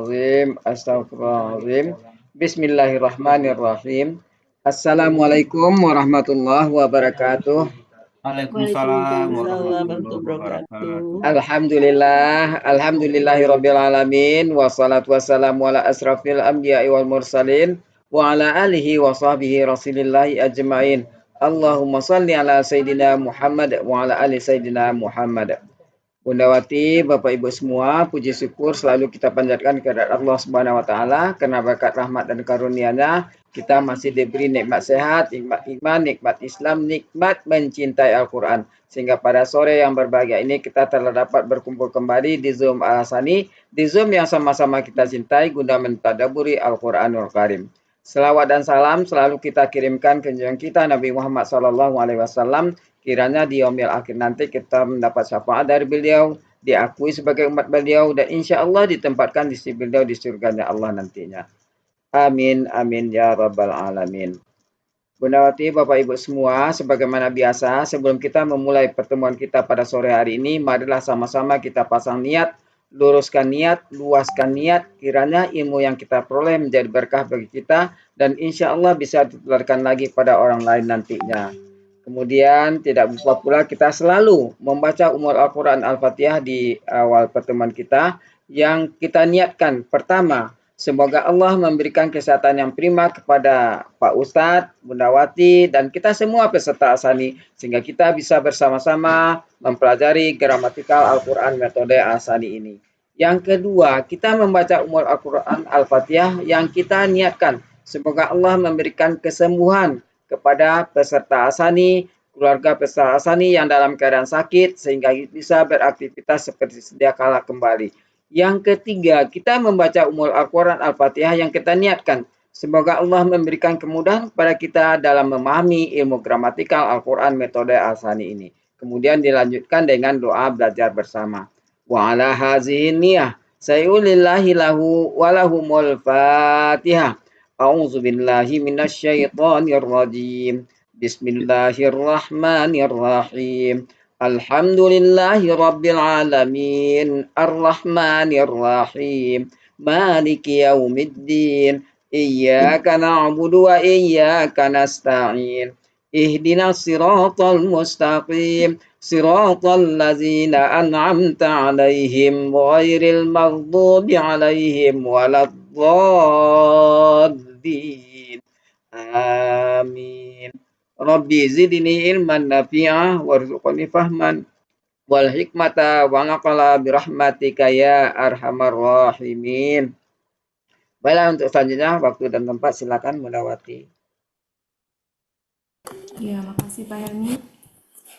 Astagfirullahaladzim. Bismillahirrahmanirrahim. Assalamualaikum warahmatullahi wabarakatuh. Waalaikumsalam Waalaikumsalam warahmatullahi warahmatullahi wabarakatuh. wabarakatuh. Alhamdulillahirrabbilalamin. Wassalatu wassalamu ala asrafil anbiya'i wal mursalin. Wa ala alihi wa sahbihi rasulillahi ajma'in. Allahumma salli ala Sayyidina Muhammad wa ala ali Sayyidina Muhammad. Bunda Wati, Bapak Ibu semua, puji syukur selalu kita panjatkan kepada Allah Subhanahu wa taala karena berkat rahmat dan karunia-Nya kita masih diberi nikmat sehat, nikmat iman, nikmat Islam, nikmat mencintai Al-Qur'an. Sehingga pada sore yang berbahagia ini kita telah dapat berkumpul kembali di Zoom Al-Hasani, di Zoom yang sama-sama kita cintai guna mentadabburi Al-Qur'anul Karim. Selawat dan salam selalu kita kirimkan ke junjungan kita Nabi Muhammad SAW. Kiranya di yaumil akhir nanti kita mendapat syafaat dari beliau, diakui sebagai umat beliau, dan insya Allah ditempatkan di sisi beliau di surganya Allah nantinya. Amin, amin, ya rabbal alamin. Bunda Wati, Bapak Ibu semua, sebagaimana biasa, sebelum kita memulai pertemuan kita pada sore hari ini, marilah sama-sama kita pasang niat, luruskan niat, luaskan niat, kiranya ilmu yang kita peroleh menjadi berkah bagi kita, dan insya Allah bisa ditularkan lagi pada orang lain nantinya. Kemudian tidak lupa pula kita selalu membaca Ummul Al-Quran Al-Fatihah di awal pertemuan kita yang kita niatkan. Pertama, semoga Allah memberikan kesehatan yang prima kepada Pak Ustadz, Bunda Wati, dan kita semua peserta Asani sehingga kita bisa bersama-sama mempelajari gramatikal Al-Quran metode Asani ini. Yang kedua, kita membaca Ummul Al-Quran Al-Fatihah yang kita niatkan. Semoga Allah memberikan kesembuhan kepada peserta Asani, keluarga peserta Asani yang dalam keadaan sakit sehingga bisa beraktivitas seperti sedia kala kembali. Yang ketiga, kita membaca Ummul Al-Quran Al-Fatihah yang kita niatkan. Semoga Allah memberikan kemudahan kepada kita dalam memahami ilmu gramatikal Al-Quran metode Asani ini. Kemudian dilanjutkan dengan doa belajar bersama. Wa ala hazihi niyah sayulillahi lahu walahumul fatihah. A'udzu billahi minasyaitonir rajim. Bismillahirrahmanirrahim. Alhamdulillahi rabbil alamin. Arrahmanir rahim. Maliki yaumiddin. Iyyaka na'budu wa iyyaka nasta'in. Ihdinas siratal mustaqim. Siratal ladzina an'amta 'alaihim ghairil maghdubi 'alaihim waladdallin. Amin. Rabbi zidni ilman nafi'ah warzuqni fahman wal hikmata wa naqala birahmatika ya arhamar rahimin. Baiklah, untuk selanjutnya waktu dan tempat silakan Bunda Wati. Ya, makasih Pak Helmi,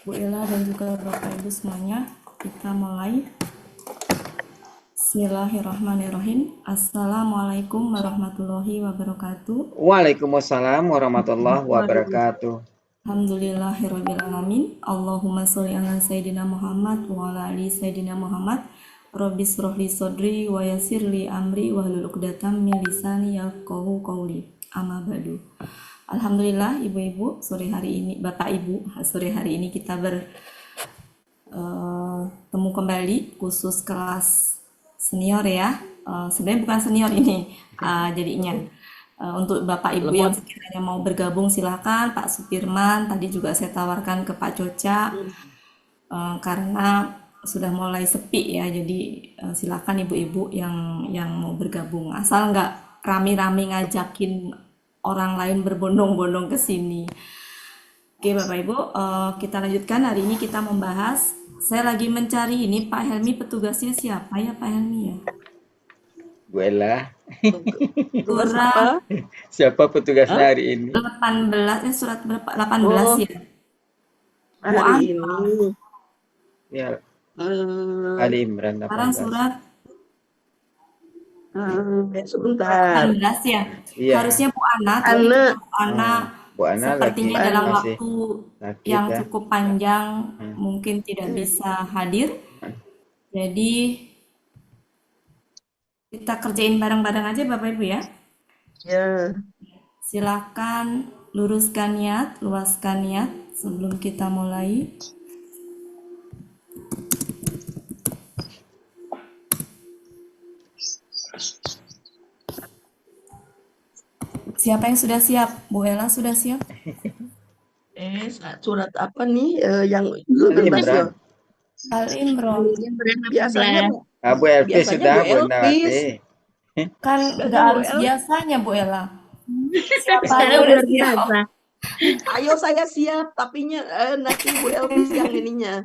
Bu Ella dan juga Bapak Ibu semuanya. Kita mulai. Bismillahirrahmanirrahim. Assalamualaikum warahmatullahi wabarakatuh. Waalaikumsalam warahmatullahi wabarakatuh. Alhamdulillahirrabbilalamin. Allahumma sholli ala Sayyidina Muhammad wa ala ali Sayyidina Muhammad. Rabbi shrahli sodri wa yassirli amri wahlul 'uqdatam min lisani yafqahu qawli. Amma ba'du. Alhamdulillah ibu-ibu, sore hari ini Bapak Ibu, sore hari ini kita bertemu kembali khusus kelas senior ya. Sebenarnya bukan senior ini jadinya. Untuk Bapak Ibu yang sekiranya mau bergabung silakan. Pak Supirman tadi juga saya tawarkan ke Pak Coca karena sudah mulai sepi ya. Jadi silakan ibu-ibu yang mau bergabung, asal nggak rame-rame ngajakin orang lain berbondong-bondong ke sini. Oke Bapak Ibu, kita lanjutkan. Hari ini kita membahas, saya lagi mencari ini Pak Helmi, petugasnya siapa ya Pak Helmi ya? Bu Ella. Surat Siapa petugasnya hari ini? 18, surat berapa? 18 ya? Hari ini. Ya. Ali Imran 18. Sekarang surat Sebentar. 18 ya? Iya. Harusnya Bu Ana, tapi Bu Ana Bu Ana sepertinya lagi dalam masih waktu sakit yang ya. cukup panjang mungkin tidak bisa hadir. Jadi kita kerjain bareng-bareng aja Bapak Ibu ya. Ya. Silakan luruskan niat, luaskan niat sebelum kita mulai. Siapa yang sudah siap? Bu Ella sudah siap? Surat apa nih yang Ali 18 ya? Imran. Al-Imran. Biasanya Bu Elvi biasanya sudah, Bu Bu Elvis. Nawati. Kan Biasanya nggak Bu harus El. biasanya Bu Ella. Siapa aja Sekarang udah luar siap. biasa. Ayo saya siap, tapi nanti Bu Elvis yang ininya.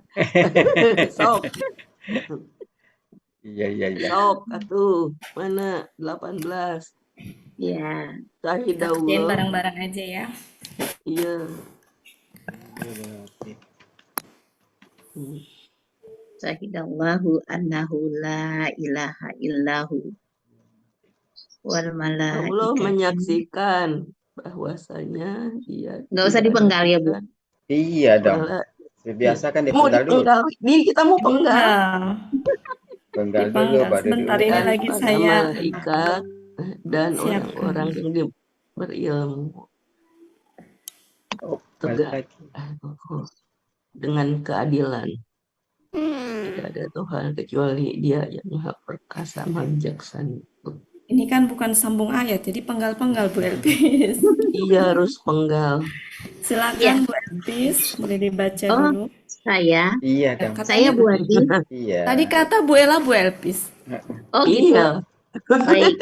Sok, Iya. sok, atuh. Mana 18. Ya, Kita kerjain Syahidallah. bareng-bareng aja ya. Iya. Hmm. Syahidallahu annahu la ilaha illahu wal Allah malaikatu. menyaksikan bahwasanya dia Nggak usah tidak ada dipenggal ya, Bu. Tuhan. Iya dong. Mala- Biasa kan Mau dipenggal dulu. dipenggal. Nih kita mau penggal. Nah, Penggal dulu dipanggal. baru Sebentar ini diungkap. lagi Dan para saya malaikat dan siapkan. orang-orang yang berilmu Oh, tegak lagi. dengan keadilan. Tidak ada Tuhan kecuali Dia yang Maha Perkasa, Maha Bijaksana. Ini kan bukan sambung ayat, jadi penggal-penggal Bu Elvis. Iya harus penggal. Silakan Bu Elvis, boleh dibaca Oh, dulu. saya Iya dong. saya Bu Adi. Iya. Tadi kata Bu Ella Bu Elvis. Oh, gitu. Iya. Baik.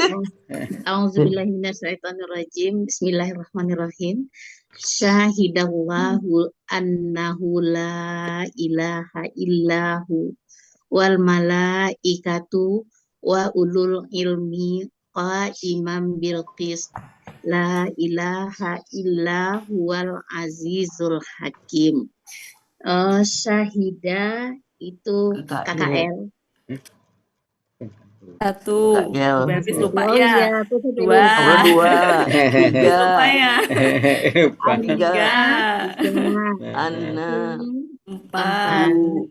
Auzubillahiminasyaitonirrajim. Bismillahirrahmanirrahim. Syahidallahu annahu la ilaha illahu wal malaikatu wa ulul ilmi qaimam bil qist. La ilaha illa huwal azizul hakim. Syahida itu KKL. Satu. KKL. Bu Elvis lupa Oh ya. iya, aku tadi Dua. Allah dua, tiga, Lupa ya. tiga, Tiga. anak, Empat. tujuh,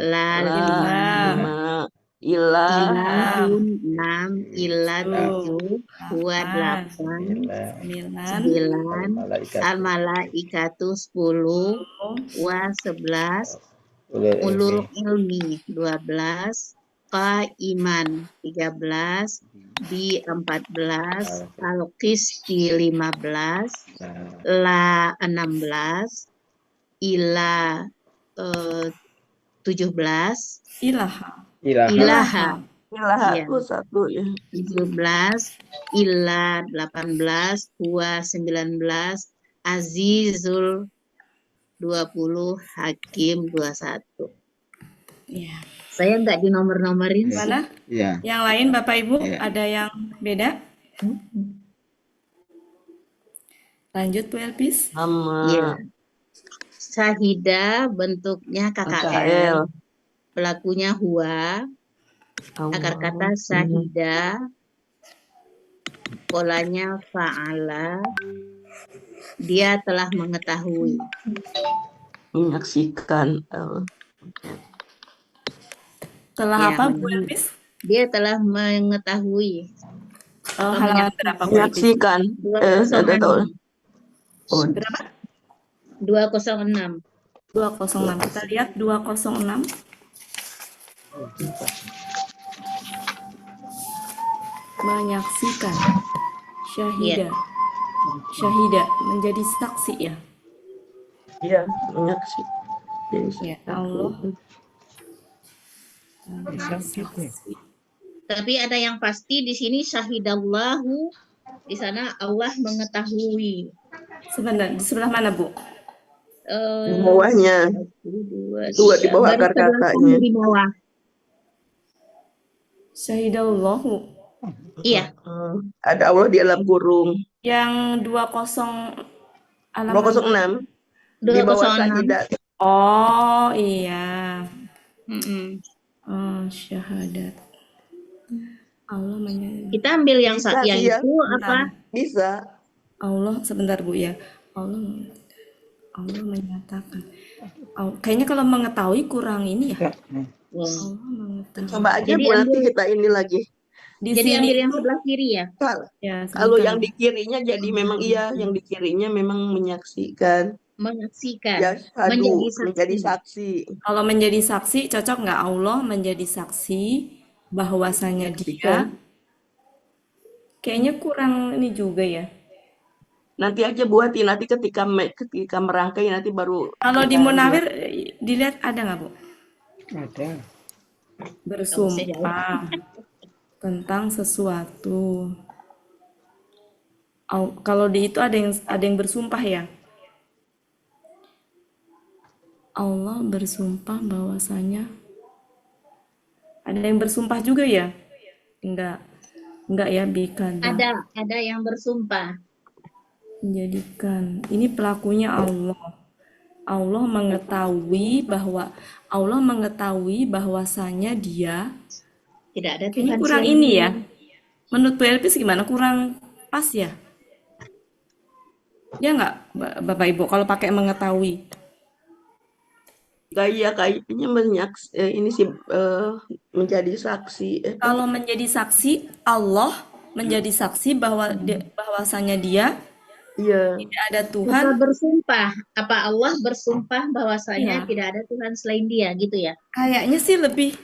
lima, lima, ilah, ilahun, enam, ilah, Tujuh. 7, dua, 8, Sembilan. 9, al-malaikatu 10, wa 11, ulul ilmi 12, qaiman 13, bi 14, al-qisti 15, la 16, ila 17, Ilaha. ilaha ilah Iya. aku satu ya. 17, ila 18, huwa 19, azizul 20, hakim 21. Iya. Saya nggak di nomor-nomorin sih. Mana? Iya. Yang lain Bapak Ibu Iya. ada yang beda? Lanjut Bu Elvis. Sama Iya. Syahida bentuknya KKL, KKL. pelakunya huwa, akar kata syahida, polanya fa'ala, dia telah mengetahui. menyaksikan. Setelah Ya, apa Bu Elvis? dia telah mengetahui. Halaman berapa Bu Elvis? Menyaksikan. Ada tahu. 206. Oh, Berapa? 206. 206. Kita lihat 206. Menyaksikan. Syahida. Syahida menjadi saksi ya. iya, menyaksikan. Ya Allah. Saksi. Tapi ada yang pasti di sini syahidallahu, di sana Allah mengetahui. Sebentar, di sebelah mana Bu? Di bawahnya. Dua di bawah akar katanya. Di bawah. Syahidallahu. Iya. Ada Allah di dalam kurung. Yang 20 halaman 206. Di bawah 206. syahidat. Oh iya. Mm-mm. Syahadat. Allah menyatakan. Kita ambil yang Bisa yang sih ya. itu apa? Bisa. Allah sebentar Bu ya. Allah menyatakan. Kayaknya kalau mengetahui kurang ini ya. Allah mengetahui. Coba aja Jadi Bu nanti ambil- kita ini lagi. Di Jadi sini ambil yang tuh- sebelah kiri ya. ya, Kalau sebentar. yang di kirinya jadi memang iya, yang di kirinya memang menyaksikan. Menyaksikan. Ya, menjadi saksi. saksi. Kalau menjadi saksi cocok nggak Allah menjadi saksi bahwasanya dia Menyaksikan. kayaknya kurang ini juga ya. Nanti aja Bu Hati, nanti ketika merangkai nanti baru Kalau di kita Munawir lihat. dilihat ada nggak Bu? Ada. Kamu saya jauh. Bersumpah tentang sesuatu. Kalau di itu ada yang bersumpah ya. Allah bersumpah bahwasanya ada yang bersumpah juga ya? Enggak ya, bikada. Ada yang bersumpah. Menjadikan. Ini pelakunya Allah. Allah mengetahui bahwasanya dia Tidak ada kayaknya Tuhan kurang selain ini Dia. ya. Menurut Bu Elpis gimana? Kurang pas ya? Ya nggak, Bapak Ibu, kalau pakai mengetahui. Kayaknya ini sih menjadi saksi. Kalau menjadi saksi, Allah menjadi saksi bahwasanya dia Iya. tidak ada Apa Tuhan. bersumpah? Apa Allah bersumpah bahwasanya Iya. tidak ada Tuhan selain Dia, gitu ya? Kayaknya sih lebih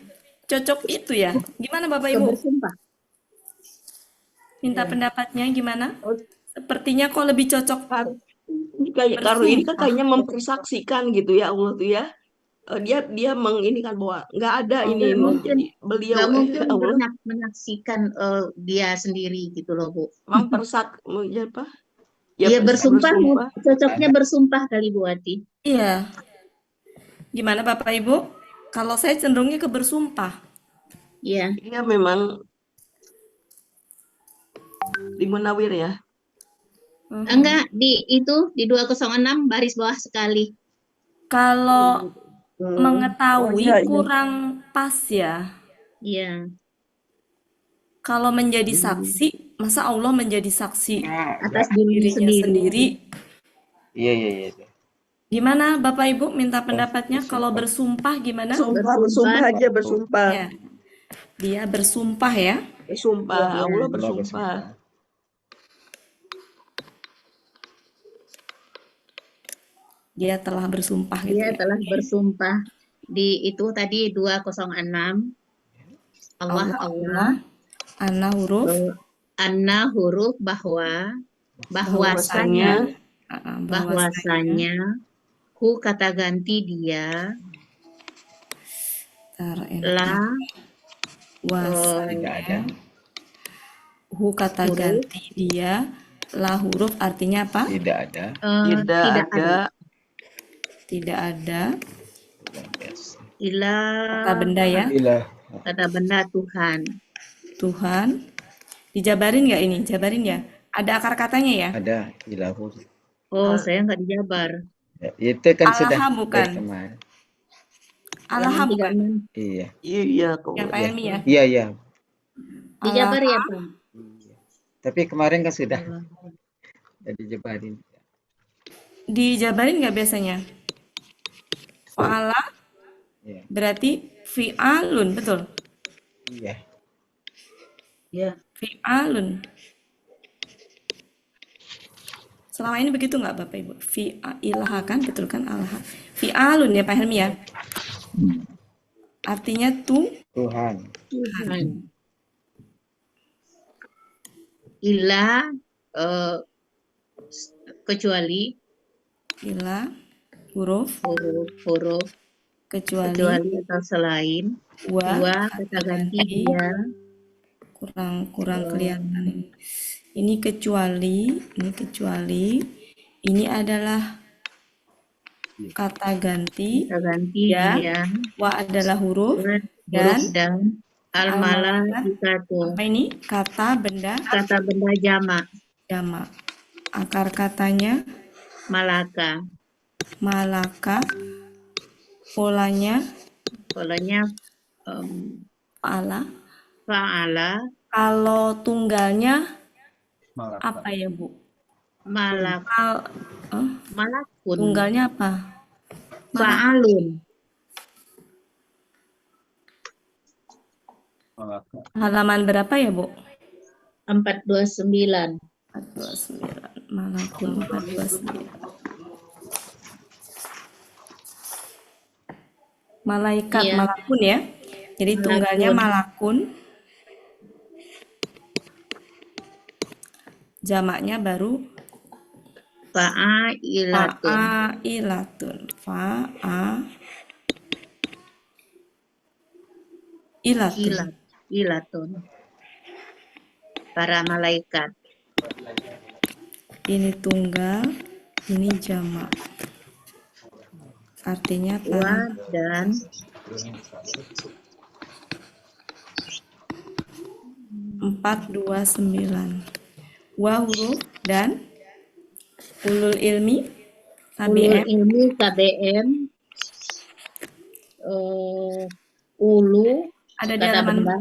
cocok itu ya. Gimana Bapak Ibu? Bersumpah. Minta Iya. pendapatnya gimana? Oh, Sepertinya kok lebih cocok kalau ini kan bersumpah. kayaknya mempersaksikan gitu ya Allah tuh ya. Dia menginikan bahwa nggak ada ini Nggak mungkin, beliau nggak mungkin Allah menyaksikan dia sendiri gitu loh, Bu. ya apa? Iya, bersumpah, bersumpah. cocoknya bersumpah kali Bu Ati. Iya. Gimana Bapak Ibu? Kalau saya cenderungnya ke bersumpah. Iya. Iya memang di Munawir ya. Enggak, di 206 baris bawah sekali. Kalau mengetahui Oh, iya. kurang pas ya. Iya. Kalau menjadi saksi, masa Allah menjadi saksi Atas dirinya dirinya sendiri? Iya. Gimana Bapak Ibu minta pendapatnya? Kalau bersumpah gimana? Bersumpah aja bersumpah. Ya. Dia bersumpah ya. Bersumpah, Iya. Allah bersumpah. Dia telah bersumpah gitu Dia ya. telah bersumpah di itu tadi 206. Allah Ana huruf anna huruf bahwasanya hu kata ganti dia la Tidak ada. hu kata huruf. ganti dia la huruf artinya apa? Tidak ada. Tidak ada. Ila Kata benda ya. kata benda Tuhan. Dijabarin nggak ini? Jabarin ya. Ada akar katanya ya? Ada. Ilahu. Oh, saya nggak dijabar. Ya, itu kan Allah sudah bukan. dari kemarin. Allah bukan. Iya. Iya. Ya Pak Helmi ya. Iya. Dijabar ya, Pak. Tapi kemarin kan sudah dijabarin. Dijabarin nggak biasanya? Fa'ala Iya. berarti fi'alun, betul? Iya. Ya. Fi'alun. Selama ini begitu nggak Bapak Ibu? Fi'ilaha kan, betul kan? Allah. Fi'alun ya Pak Helmi ya? Artinya Tuhan. Ila kecuali ila huruf kecuali atau selain dua kata ganti dia kurang kelihatan ini kecuali ini adalah kata ganti dia wa adalah huruf dan al-malaikatu apa ini kata benda jamak akar katanya malaka polanya fa'ala kalau tunggalnya apa ya Bu? malakun tunggalnya apa? fa'alun. Halaman berapa ya Bu? 429. Malakun 429. Malaikat Iya. malakun ya. Jadi tunggalnya malakun. Jamaknya baru Fa'ilatun. Fa'ilatun. Fa'ilatun. Ilatun. Para malaikat. Ini tunggal, ini jamak. Artinya para Wa dan 429. Wa huruf dan ulul ilmi ulul KBM ilmi KBM. Ulu ada di kata halaman benda.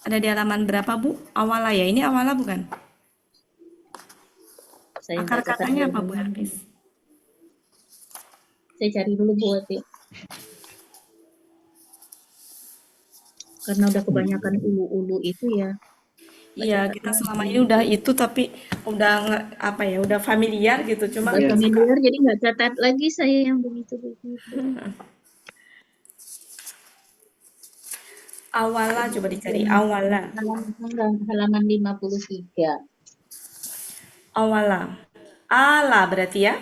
ada di halaman berapa, Bu? Awala ya. Ini awala bukan? Saya Akar nggak catat katanya apa, dulu. Bu Hafiz? Saya cari dulu buat ya. Karena udah kebanyakan ulu-ulu itu ya. Iya, kita selama ini udah itu tapi udah apa ya, udah familiar gitu. Cuma Udah familiar jadi nggak catat lagi saya yang begitu-begitu. awala coba dicari awala. Halaman 53. Awala. Ala berarti ya?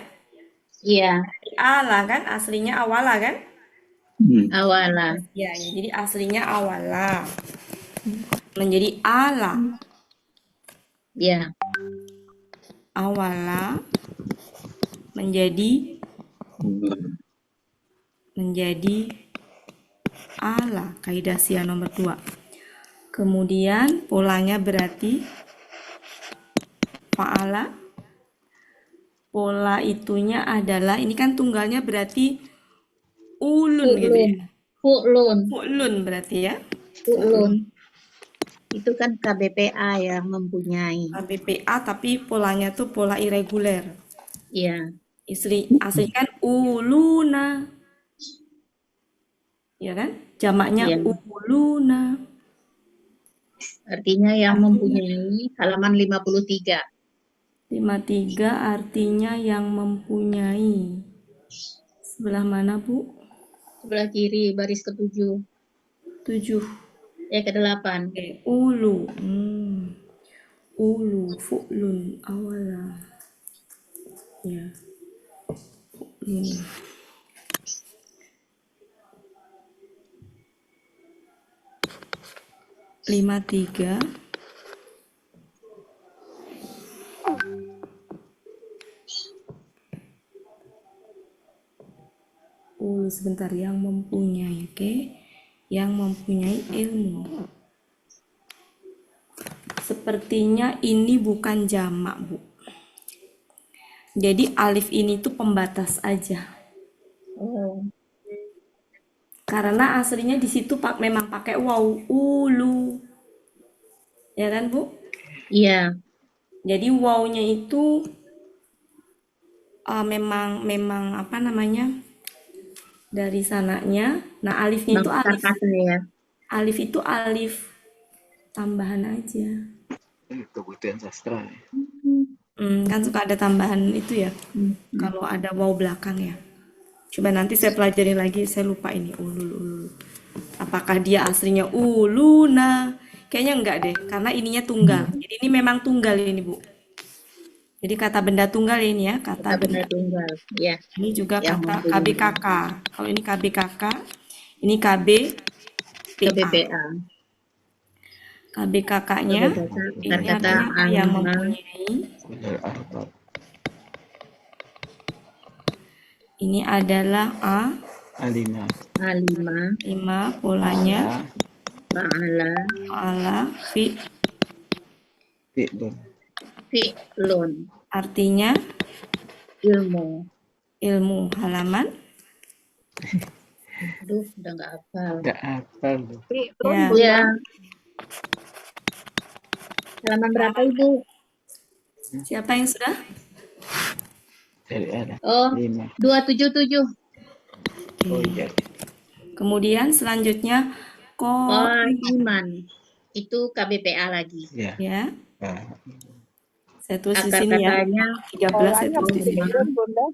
Iya, Ala kan aslinya awala kan? awala. Ya, jadi aslinya awala. Menjadi ala. Ya, Awala menjadi ala, kaidah sia nomor 2. Kemudian polanya berarti fa'ala. Pola itunya adalah, ini kan tunggalnya berarti ulun gitu ya. Fu'lun. Fu'lun berarti ya. Fu'lun. Itu kan KBPA yang mempunyai. BPA tapi polanya tuh pola irreguler. Iya, Asli kan uluna. Ya kan? Jamaknya Iya. uluna. artinya yang mempunyai halaman 53. 53 artinya yang mempunyai. Sebelah mana, Bu? Sebelah kiri baris ke-7. 7. Ke-8. Oke, ulu. Ulu, fu'lun, awala. Ya. Fu'lun. Lima tiga. Sebentar, yang mempunyai, oke? Yang mempunyai ilmu. Sepertinya ini bukan jamak, Bu. Jadi alif ini tuh pembatas aja. Oh, Karena aslinya di situ memang pakai waw, ulu. Ya kan, Bu? iya. Jadi wawnya itu memang apa namanya? Dari sananya. Nah, alifnya itu alif. Kata ya. Alif itu alif tambahan aja. Kebutuhan sastra. Kan suka ada tambahan itu ya. Kalau ada waw belakang ya. Coba nanti saya pelajari lagi, saya lupa ini ulul. Apakah dia aslinya uluna? Kayaknya enggak deh, karena ininya tunggal. Jadi ini memang tunggal ini, Bu. Jadi kata benda tunggal ini ya, kata benda tunggal. Ya. Ini juga Yang kata mempunyai. KBKK. Kalau ini KBKK, ini KBPA. KBKK-nya ini artinya apa? Yang mempunyai. Ini adalah A5. A5 polanya fa'ala fi'lun. Artinya ilmu. Halaman Aduh, udah nggak hafal. ya. Halaman berapa, Ibu? Siapa yang sudah? Oh, 277. Oh iya. Kemudian selanjutnya Iman. Itu KBPA lagi. ya. Saya tulis di Akar sini ya. katanya 13 saya tulis di sini. Bunda.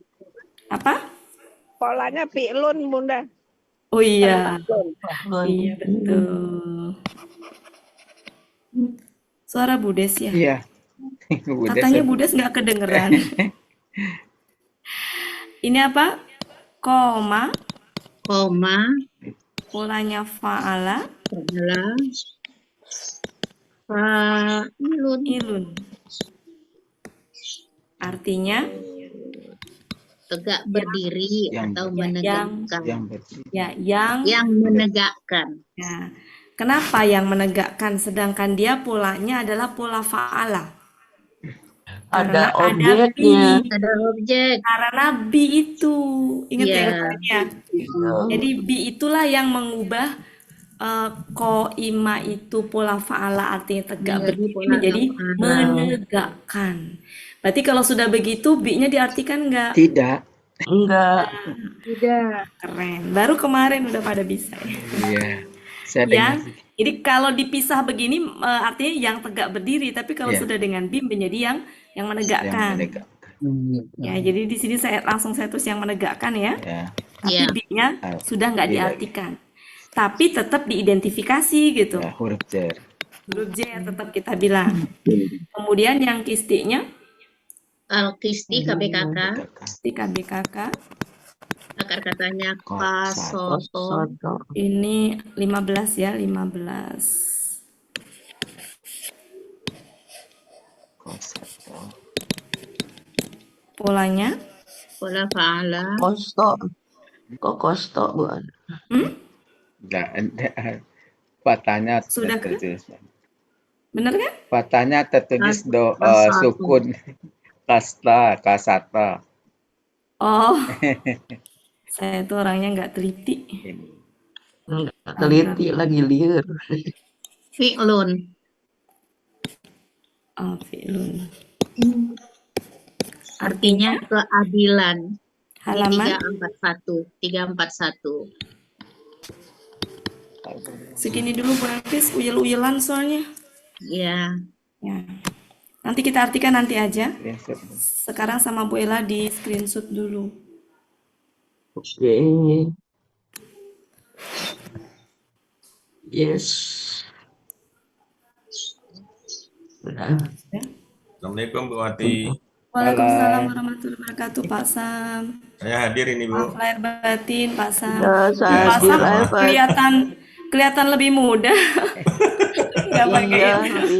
Apa? Polanya fi'lun, Bunda. Oh iya. Iya, betul. Suara Budes ya? Iya. Katanya Budes nggak kedengeran. Ini apa? Koma, koma, polanya fa'ala, adalah fa'ilun. ilun. Artinya Tegak berdiri Yang atau ya, menegakkan. Yang berdiri. ya, yang. Yang menegakkan. Ya. Kenapa yang menegakkan sedangkan dia polanya adalah pola fa'ala? Karena Ada ada objeknya. bi. Ada objek. Karena bi itu. Ingat ya Ya, katanya. Iya. Jadi bi itulah yang mengubah koima itu pola fa'ala artinya tegak menjadi berdiri pola menjadi af'ala. menegakkan. Berarti kalau sudah begitu bi-nya diartikan enggak? Tidak. Enggak. Tidak. Keren. Baru kemarin udah pada bisa ya. Iya. Saya dengar. Yang jadi kalau dipisah begini artinya yang tegak berdiri, tapi kalau Iya. sudah dengan bi menjadi yang Yang menegakkan. menegakkan. Ya, jadi di sini saya tulis yang menegakkan ya. Ya. Tapi Ya. bi-nya sudah nggak Tidak. diartikan. Tapi tetap diidentifikasi gitu. Ya, huruf jar. Huruf J tetap kita bilang. Kemudian yang kistinya Al-Qisti KBKK. di KBKK Akar katanya Kosoto. kasoto. Soto. ini 15 ya, 15. Kosoto. Polanya Pola fa'ala. Kosto. Kok kosto bukan? Enggak. Patahnya Sudah kan? tertulis. bener kan? Patahnya tertulis Kasatu. sukun. Kasata. Oh, saya itu orangnya nggak teliti. Ini. Enggak teliti lagi liur. Fi'lun. Oh, fi'lun. Artinya keadilan. Di Halaman 341. segini dulu Bu Elvis, uyel-uyelan soalnya. Ya. Ya. Nanti kita artikan nanti aja. Ya, Sekarang sama Bu Ella di screenshot dulu. Oke. Yes. Sudah. Assalamualaikum Bu Wati. Waalaikumsalam warahmatullahi wabarakatuh Pak Sam. Saya hadir ini Bu. Maaf lahir batin Pak Sam. Ya, saya Pak Sam sama. kelihatan lebih muda. Nggak pakai Iya. ini.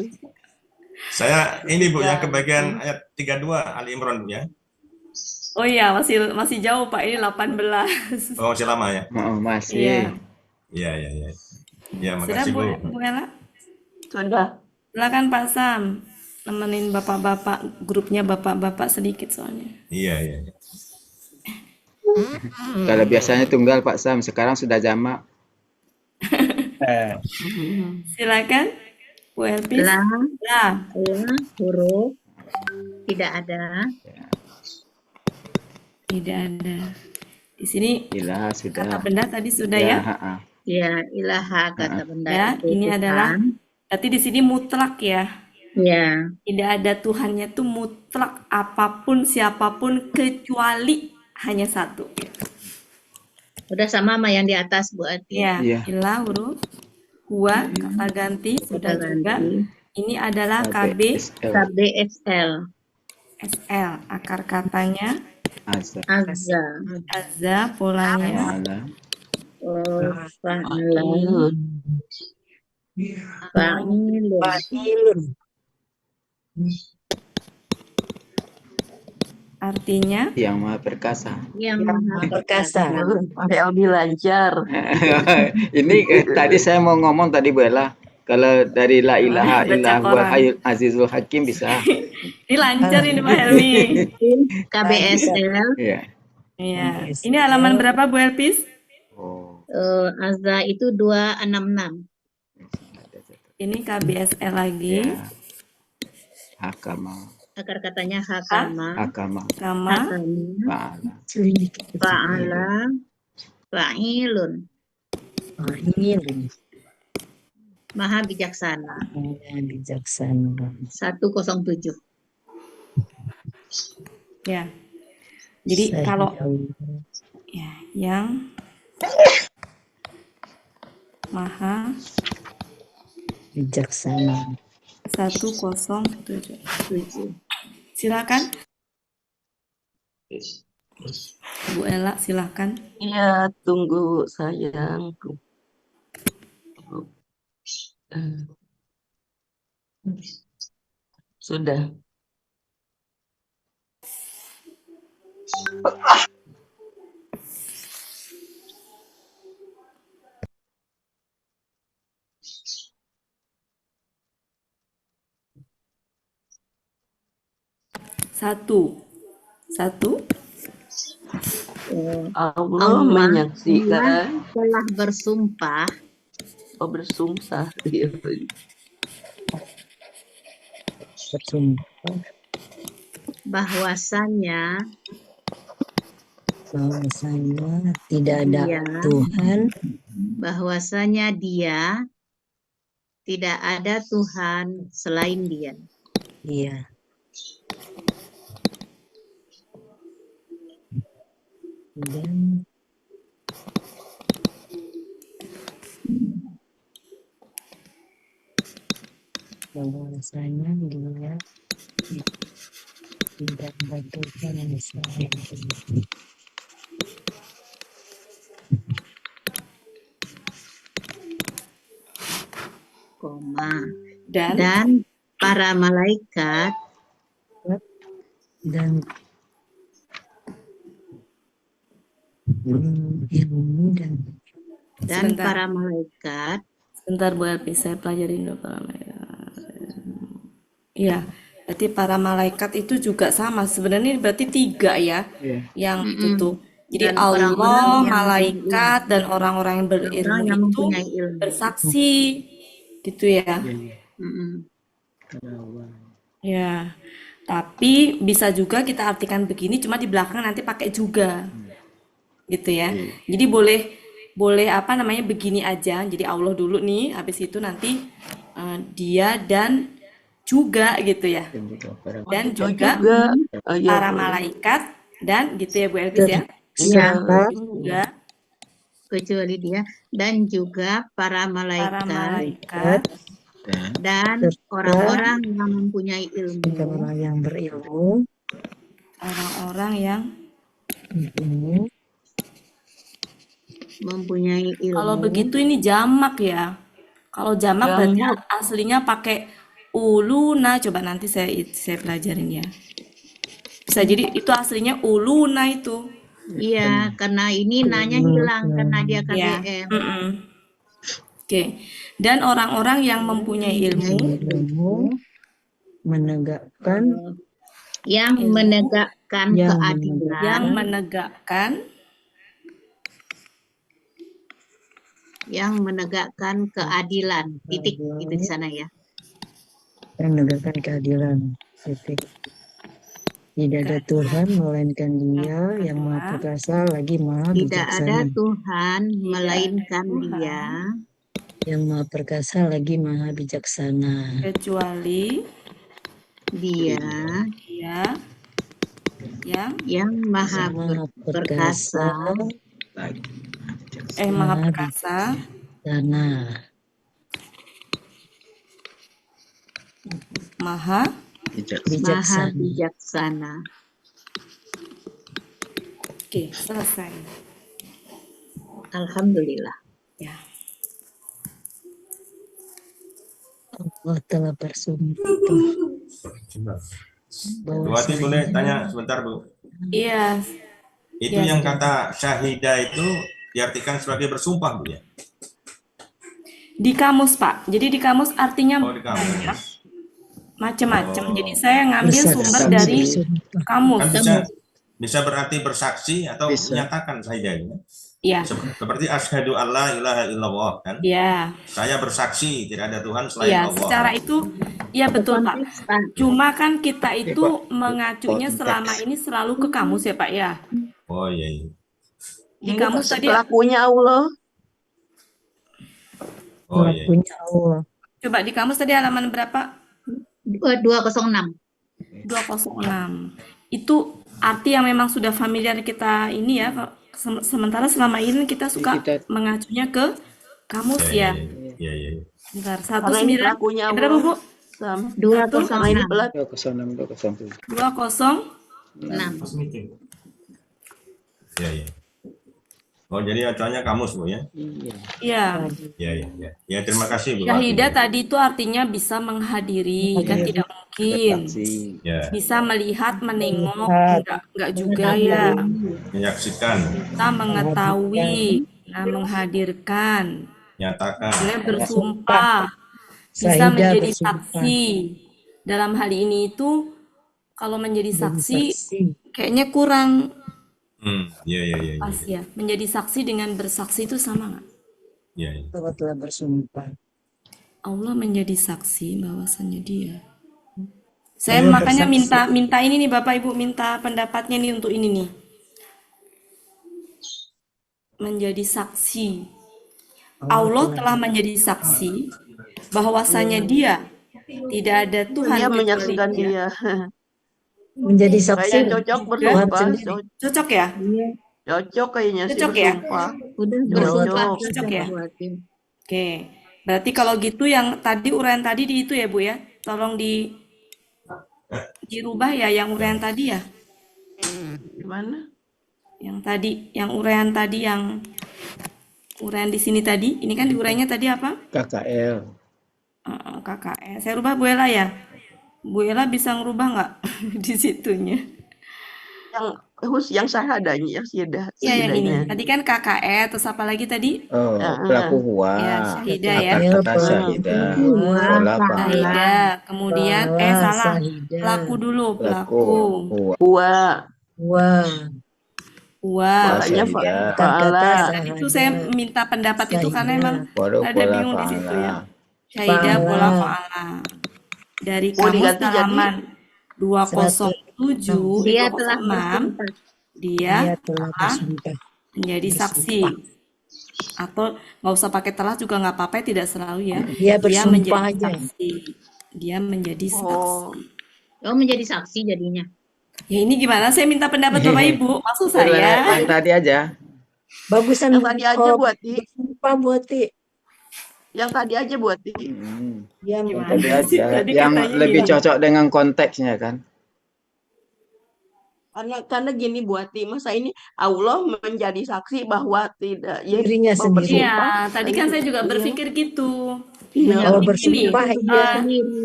Saya ini Bu yang kebagian ayat 32 Ali Imran Bu ya. Oh iya, masih jauh Pak, ini 18. Oh masih lama ya. Oh, masih. Iya. Iya. Ya Sudah makasih Bu. Bu Ella? Sudah. Silakan Pak Sam. Nemenin bapak-bapak, grupnya bapak-bapak sedikit soalnya. Iya. Kalau biasanya tunggal Pak Sam, sekarang sudah jamak. Silakan Bu Elvis. La, Lah, huruf. Tidak ada. tidak ada. Di sini Ilah kata sudah. benda tadi sudah ya. Ha-ha. Ya, ilaha kata benda Ya, itu ini Tuhan. adalah berarti di sini mutlak ya. Ya. Tidak ada Tuhannya tuh mutlak apapun siapapun kecuali hanya satu. Udah sama yang di atas Bu Ati. Ya, Iya. ilah huruf huwa kata ganti sudah Kata juga. ganti. Ini adalah KB KBSL. KBSL. SL. Akar katanya Azza. Azza. azza, polanya Ta'ala. Fa'ilun. Fa'ilun. artinya Yang maha perkasa. Yang maha perkasa. Pakai lebih lancar. Ini tadi saya mau ngomong tadi Bu Ella. Kalau dari la ilaha Baca illa huwal koran. hayyul azizul hakim bisa. Ini lancar ini Pak Helmi. KBSL. Iya. Iya. Ini halaman berapa Bu Elvis? Oh. Azza itu 266. Ini KBSL lagi. Ya. Hakama. Akar katanya hakama. Hakama. Kama Hakama. Fa'ala. Fa'ala. Fa'ilun. Maha bijaksana. Bijaksana. 107. ya. Jadi kalau ya yang maha bijaksana. 107. 7. Silakan. Bu Ella, silahkan. Iya, tunggu sayang. Sudah. Satu. Allah Allah menyaksikan. telah bersumpah Oh, bersumpah. Iya. Bersumpah bahwasanya tidak ada Dia. Tuhan Dia tidak ada Tuhan selain Dia. iya dan bahwasanya Dia tidak ada Tuhan selain Dia. Koma. Dan Dan para malaikat Dan ilmu dan dan Sebentar. para malaikat Sebentar Bu Elvi, saya pelajarin dulu para malaikat. Iya, berarti para malaikat itu juga sama. Sebenarnya berarti 3 ya, yang itu Mm-mm. tuh. Jadi Dan orang-orang Allah, yang malaikat, dan orang-orang yang orang berilmu yang itu mempunyai ilmu. bersaksi, gitu ya. Mm-mm. Ya, tapi bisa juga kita artikan begini, cuma di belakang nanti pakai juga, gitu ya. Jadi boleh apa namanya begini aja. Jadi Allah dulu nih, habis itu nanti dia dan juga gitu ya. Dan juga Oh, iya, para boleh. malaikat dan gitu ya Bu Elvis ya. Iya, Juga Kecuali Dia dan juga para para malaikat malaikat dan orang-orang yang mempunyai ilmu. orang yang berilmu orang-orang yang Mempunyai ilmu. kalau begitu ini jamak ya. Kalau jamak berarti Jamak. aslinya pakai uluna. Coba nanti saya pelajarin ya. Bisa jadi itu aslinya uluna itu. Iya, karena ini nanya hilang karena dia Ya. KBM. Oke. Dan orang-orang yang mempunyai ilmu menegakkan Yang Ilmu. menegakkan Yang keadilan. yang menegakkan Yang menegakkan keadilan. Titik itu di sana ya. menegakkan keadilan. Titik. Tidak ada Tuhan melainkan Dia yang Maha Perkasa lagi Maha Tidak ada Bijaksana. Tuhan melainkan Tuhan. Dia Yang Maha Perkasa lagi Maha Bijaksana. kecuali Dia dia yang Maha Maha Perkasa Maha Perkasa Bijaksana. Maha Bijaksana. Oke, selesai. Alhamdulillah. Ya. Allah telah bersumpah Bu Ati boleh tanya sebentar, Bu? Iya, Itu Iya, yang kata syahida itu diartikan sebagai bersumpah, Bu ya? di kamus Pak. Jadi di kamus artinya Oh, di kamus. macam-macam. Oh. Jadi saya ngambil Bersaksi. sumber dari kamus. Kan bisa berarti bersaksi atau menyatakan syahida itu. Iya, Seperti asyhadu alla ilaha illallah kan? iya, Saya bersaksi tidak ada Tuhan selain iya. Allah. Secara itu, iya betul Pak. Kontestan. Cuma kan kita itu mengacunya selama ini selalu ke kamus ya Pak ya. Oh iya, iya. Di Ini kamus tadi, pelakunya Allah. Oh iya. Punya Allah. coba di kamus tadi halaman berapa? 206. 206. Itu arti yang memang sudah familiar kita ini ya. Sementara selama ini kita suka mengacunya ke kamus ya. Iya, iya. Bentar, Karena ini 19. pelakunya Berapa Bu? Allah. Sama. 206. Nah, ini pelaku. 206. 6. Pas meeting. Ya. Oh, jadi acaranya kamus, Bu, ya? Iya. Ya, terima kasih, Bu. Syahidah tadi itu artinya bisa menghadiri, kan tidak mungkin. Saksi. Ya, Bisa melihat, menengok, Melihat. enggak juga ya. menyaksikan, Bisa mengetahui, nah menghadirkan, nyatakan. kemudian bersumpah, bisa Syahidah menjadi bersumpah. saksi. Dalam hal ini itu kalau menjadi Menjadi saksi saksi. kayaknya kurang Ya. pas ya. Menjadi saksi dengan bersaksi itu sama nggak? Ya. Bahwa telah bersumpah. Allah menjadi saksi bahwasannya dia. Saya Allah makanya bersaksi. minta ini nih Bapak Ibu, minta pendapatnya nih untuk ini nih. Menjadi saksi. Allah telah menjadi saksi bahwasanya dia tidak ada Tuhan Dia kecuali menyaksikan dia. dia. Menjadi saksi. Kayaknya cocok Juga bersumpah. sendiri. Cocok ya? Cocok kayaknya sih Cocok ya? bersumpah. Udah Cocok. bersumpah Cocok ya? berarti. Oke. Berarti kalau gitu yang tadi uraian tadi di itu ya Bu ya. Tolong dirubah ya yang uraian tadi ya. Gimana? Yang uraian tadi yang uraian di sini tadi. Ini kan diuraiannya tadi apa? KKL. KKS. Saya rubah Bu Ella ya. Bu Ella bisa ngerubah nggak di situnya? Yang syahadanya, yang syahidah. Ya yang ini. Tadi kan KKE, terus apa lagi tadi? Oh, pelaku huwa. Ya, syahidah ya. Akad kata syahidah. Bola pahala. Syahidah. Kemudian salah. Syahidah. Pelaku dulu, Pelaku pelaku. huwa. Wah. Wah. Fa'alanya Kemudian fa'ala. tadi itu saya minta pendapat itu karena emang Bola ada bingung di situ pahala. ya. Syahidah Fa'ala. bola fa'ala. Dari Oh, kamus diganti jadi halaman 207, Dia telah 206, bersumpah. dia Dia telah bersumpah. menjadi saksi. Atau nggak usah pakai telah juga nggak apa-apa, tidak selalu ya. Dia Dia bersumpah menjadi aja. saksi. Dia menjadi saksi. Oh, menjadi saksi jadinya. Ya ini gimana? Saya minta pendapat Bapak Ibu. Maksud Boleh saya. yang tadi aja. Bagusan yang tadi aja buat Ti. bersumpah buat Ti. Yang tadi aja buat Ti. Dia Gimana Tadi sih? aja. Tadi Yang katanya lebih gini. cocok dengan konteksnya kan. Karena gini buat Ti, masa ini Allah menjadi saksi bahwa tidak ya Dirinya sendiri. Iya, tadi kan saya juga berpikir gitu. Iya. Kalau Jadi gini, bersumpah iya.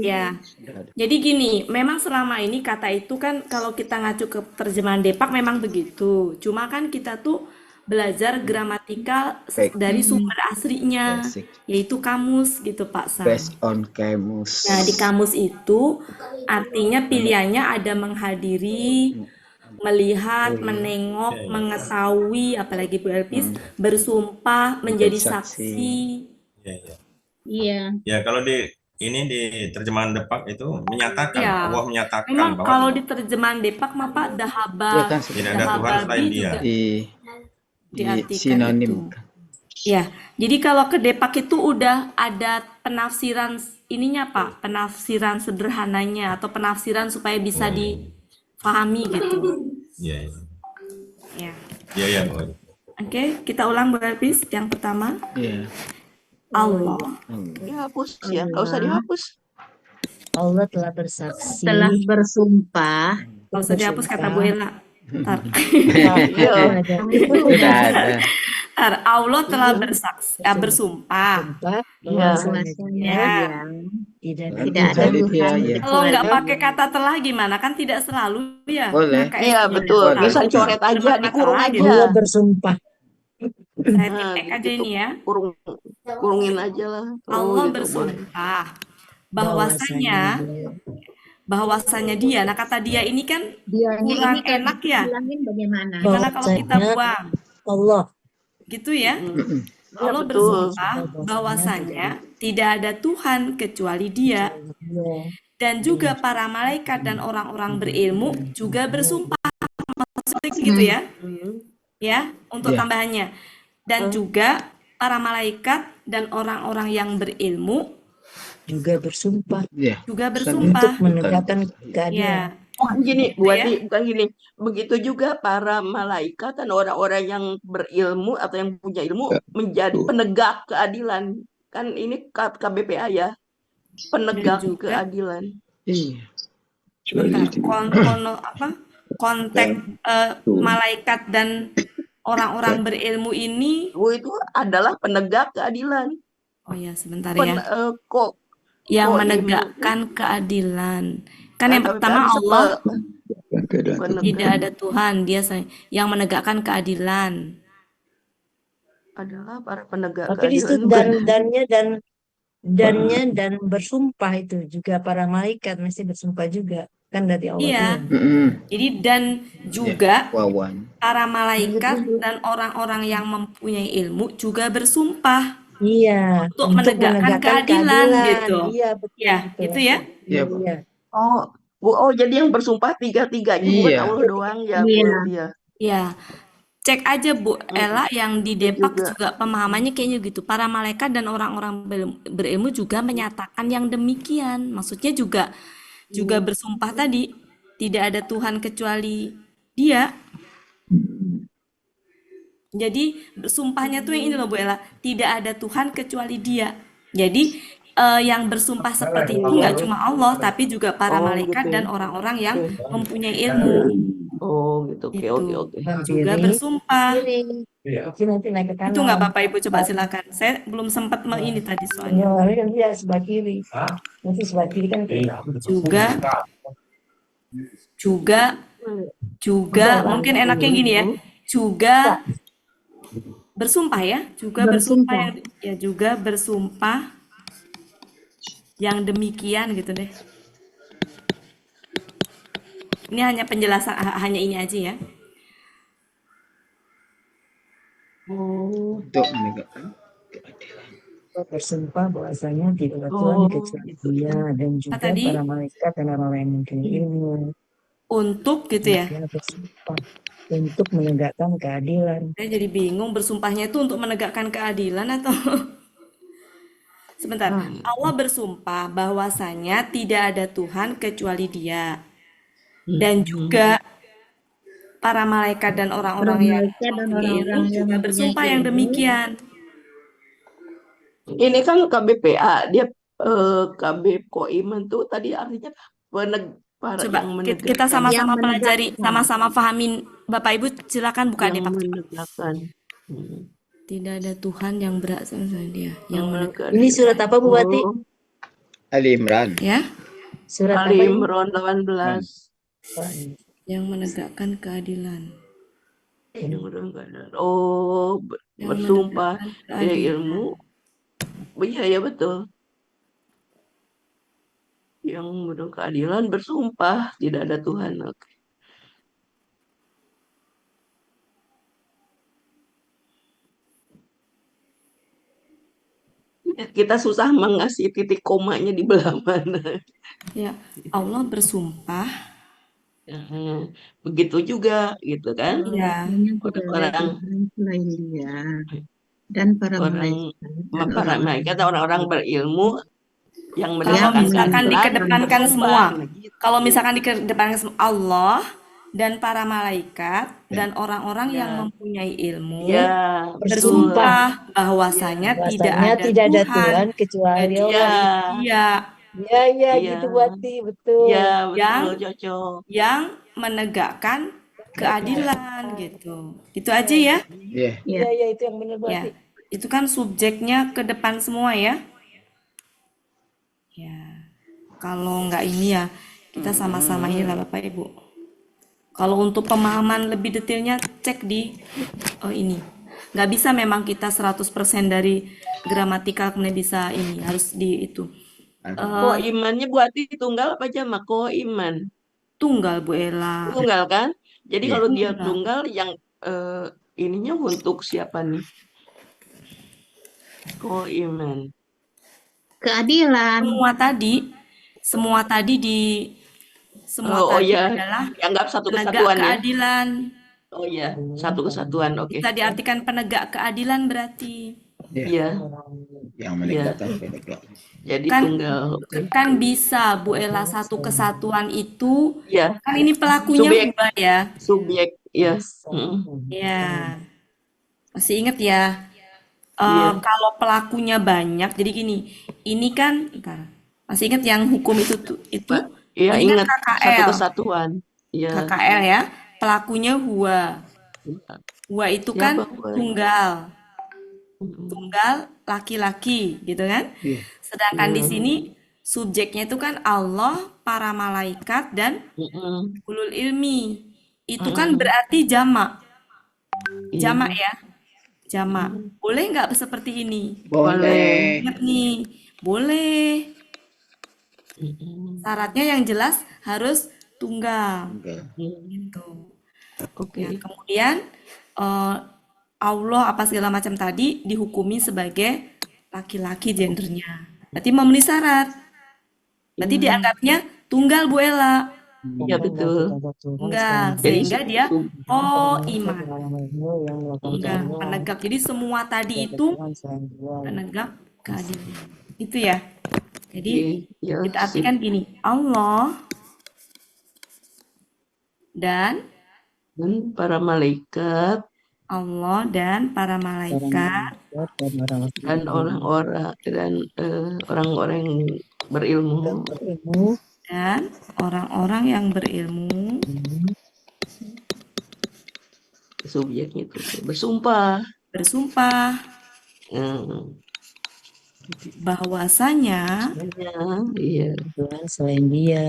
ya. Jadi gini, memang selama ini kata itu kan kalau kita ngacu ke terjemahan Depak memang begitu. Cuma kan kita tuh belajar gramatikal Baik. dari sumber aslinya, Basic. yaitu kamus gitu Pak Sam. Based on kamus. Nah, di kamus itu artinya pilihannya ada menghadiri, melihat, menengok, mengetahui, apalagi Bu Elpis, bersumpah, menjadi saksi. Iya. Ya, kalau di terjemahan Depak itu menyatakan, Iya. Allah menyatakan Memang bahwa kalau di terjemahan Depak mah Pak dahaba, Iya kan, tidak ada Tuhan selain dahababi Dia. juga di diartikan sinonim. itu. Ya, jadi kalau ke Depak itu udah ada penafsiran ininya Pak, penafsiran sederhananya atau penafsiran supaya bisa difahami gitu. Iya. Ya. Iya, Bu. Oke, kita ulang Bu Elpis. Yang pertama, Iya. Allah. Dihapus ya, nggak usah dihapus. Allah telah bersaksi. Telah bersumpah. Nggak usah dihapus kata Bu Ella. Ntar. Iya. Sudah ada. Ntar, Allah telah bersumpah. Ya. Tidak ada Jadi dia ya. Kalau nggak pakai kata telah gimana? Kan tidak selalu ya. Boleh. Nah, kayak Iya gini. betul, Nah, bisa itu coret aja, bermasalah dikurung gitu. aja. Allah bersumpah. Saya Nah, titik aja gitu. ini ya. Kurungin aja lah. Allah gitu, boleh. bersumpah bahwasanya dia. Nah, kata dia ini kan Dianya kurang ini kan enak ya. bilangin bagaimana? Gimana kalau kita Bahwasanya buang? Allah. Gitu ya. Allah betul. bersumpah bahwasanya tidak ada Tuhan kecuali Dia, dan juga para malaikat dan orang-orang berilmu juga bersumpah. Maksudnya gitu ya. Ya, untuk Ya. tambahannya. Dan juga para malaikat dan orang-orang yang berilmu juga bersumpah Iya. juga untuk bersumpah. menegakkan Ya. keadilan. Gini, Gitu ya. bukan gini. Begitu juga para malaikat dan orang-orang yang berilmu atau yang punya ilmu menjadi penegak keadilan. Kan ini KBPA ya, penegak juga keadilan. Iya. Bentar, konteks malaikat dan orang-orang berilmu ini. Itu adalah penegak keadilan. Oh ya, sebentar ya. Kok Yang ilmu menegakkan keadilan. Kan yang KPPA pertama bisa Allah, penegak tidak ada Tuhan, dia yang menegakkan keadilan. adalah para penegak Tapi di situ keadilan. dannya bersumpah itu juga para malaikat mesti bersumpah juga kan dari Allah Iya. bilang. Jadi dan juga Wawan. para malaikat dan orang-orang yang mempunyai ilmu juga bersumpah Iya, untuk menegakkan keadilan gitu. Iya, betul, Ya, betul. itu ya. Iya, Pak. Iya. Oh, jadi yang bersumpah tiga-tiganya bukan Iya. Allah doang ya, Iya. Bu dia. Ya. Cek aja Bu Ella yang di Depak juga. juga pemahamannya kayaknya gitu. Para malaikat dan orang-orang berilmu juga menyatakan yang demikian. Maksudnya juga bersumpah tadi tidak ada Tuhan kecuali Dia. Jadi bersumpahnya tuh yang ini loh Bu Ella, tidak ada Tuhan kecuali Dia. Jadi yang bersumpah seperti itu nggak cuma Allah, tapi juga para malaikat gitu. dan orang-orang yang mempunyai ilmu. Oh, gitu. Oke, Gitu. oke. Juga bersumpah. Oke, nanti naik ke kanan. Itu nggak Bapak Ibu, coba silakan. Saya belum sempat ini tadi soalnya. Kan dia sebelah kiri. Nanti sebelah kiri kan juga mungkin enaknya gini ya. Juga bersumpah ya, Bersumpah. juga bersumpah yang demikian gitu deh. Ini hanya penjelasan, hanya ini aja ya. Untuk menegakkan keadilan. bersumpah bahwasanya tidak ada Tuhan kecuali Dia dan juga tadi? para malaikat dan orang-orang yang mempunyai ilmu. Untuk gitu ya. Dia bersumpah untuk menegakkan keadilan. Saya jadi bingung, bersumpahnya itu untuk menegakkan keadilan atau sebentar. Allah bersumpah bahwasanya tidak ada Tuhan kecuali Dia. Dan juga para malaikat dan orang-orang yang Malaikat dan mempunyai ilmu orang-orang yang juga mempunyai bersumpah yang ilmu. demikian. Ini kan KBPA, dia KB Koiman tuh tadi artinya para Coba yang menegakkan. kita sama-sama Yang pelajari, menegakkan. sama-sama pahamin. Bapak Ibu silakan buka deh yang Pak. menegakkan. Tidak ada Tuhan yang berat sama Dia, yang menegakkan. Ini surat apa Bu Wati? Ali Imran. Ya, Surat apa Ali ini? Imran 18. yang menegakkan keadilan. Yang menegakkan. Oh, Yang bersumpah menegakkan dia keadilan. ilmu. Iya, ya betul. Yang menegakkan keadilan bersumpah tidak ada Tuhan. Oke. Kita susah mengasih titik komanya di belah mana. Ya, Allah bersumpah. Begitu juga, gitu kan? Iya. Orang selain Dia dan para malaikat, orang-orang berilmu yang Kalau menegakkan misalkan keadilan, dikedepankan bersumpah. semua, kalau misalkan dikedepankan semua Allah dan para malaikat dan orang-orang yang mempunyai ilmu Ya, bersumpah bahwasanya tidak ada Tuhan kecuali kecuali Allah. Dia Ya, Iya. gitu Wati, betul. ya Yang- betul, cocok. yang menegakkan keadilan gitu. Itu aja ya. Iya. Iya, itu yang benar Ya, Wati. itu kan subjeknya ke depan semua ya. Ya, kalau nggak ini ya kita sama-sama inilah Bapak Ibu. Kalau untuk pemahaman lebih detailnya cek di ini. Nggak bisa memang kita 100% dari gramatikal kemudian bisa ini, harus di itu. Ko imannya berarti tunggal apa jamak? Ko iman. Tunggal Bu Ella. Tunggal kan? Jadi Iya. kalau dia Tunggal. tunggal yang ininya untuk siapa nih? Ko iman. Keadilan. Semua tadi iya. adalah Dianggap satu penegak kesatuan ya. keadilan. Oh iya, satu kesatuan. Oke. Bisa diartikan penegak keadilan berarti. Iya. Yang menegakkan keadilan. Jadi Kan- tunggal. Oke. Kan bisa Bu Ella satu kesatuan itu. Iya, Kan ini pelakunya Subjek. ubah ya. subjek. Iya. Ya. Masih ingat ya? Iya. Kalau pelakunya banyak, jadi gini. Ini kan, masih ingat yang hukum itu? Iya, Ini kan ingat satu KKL. kesatuan. Ya, KKL ya. Pelakunya huwa. Huwa itu kan siapa huwa? tunggal. Mm-mm. Tunggal laki-laki gitu kan. Iya. Sedangkan di Ya. sini subjeknya itu kan Allah, para malaikat, dan Mm-mm. ulul ilmi. Itu kan Mm-mm. berarti jamak. Iya. Jamak ya. Jamak. Mm. Boleh nggak seperti ini? Boleh. Ingat nih. Boleh. Mm-mm. Syaratnya yang jelas harus tunggal. Enggak. Mm. Gitu. Oke. Ya, kemudian eh, Allah apa segala macam tadi dihukumi sebagai laki-laki gendernya. Berarti memenuhi syarat. Berarti Ya, dianggapnya tunggal Bu Ella. ya Dan betul. tidak ada Tuhan Tunggal. selain Jadi Sehingga dia sub- malaikat iman. dan orang-orang yang melakukan Tunggal, keadilan. penegak. Jadi semua tadi Tidak ada itu Tuhan selain Dia. penegak keadilan. Itu ya. Jadi Oke. Ya, kita sip. artikan gini, Allah dan Dan para malaikat Allah dan para Para malaikat malaikat dan orang-orang dan orang-orang yang berilmu yang berilmu. dan orang-orang yang berilmu subjeknya itu bersumpah. bersumpah Hmm. bahwasanya Iya. Tuhan selain Dia.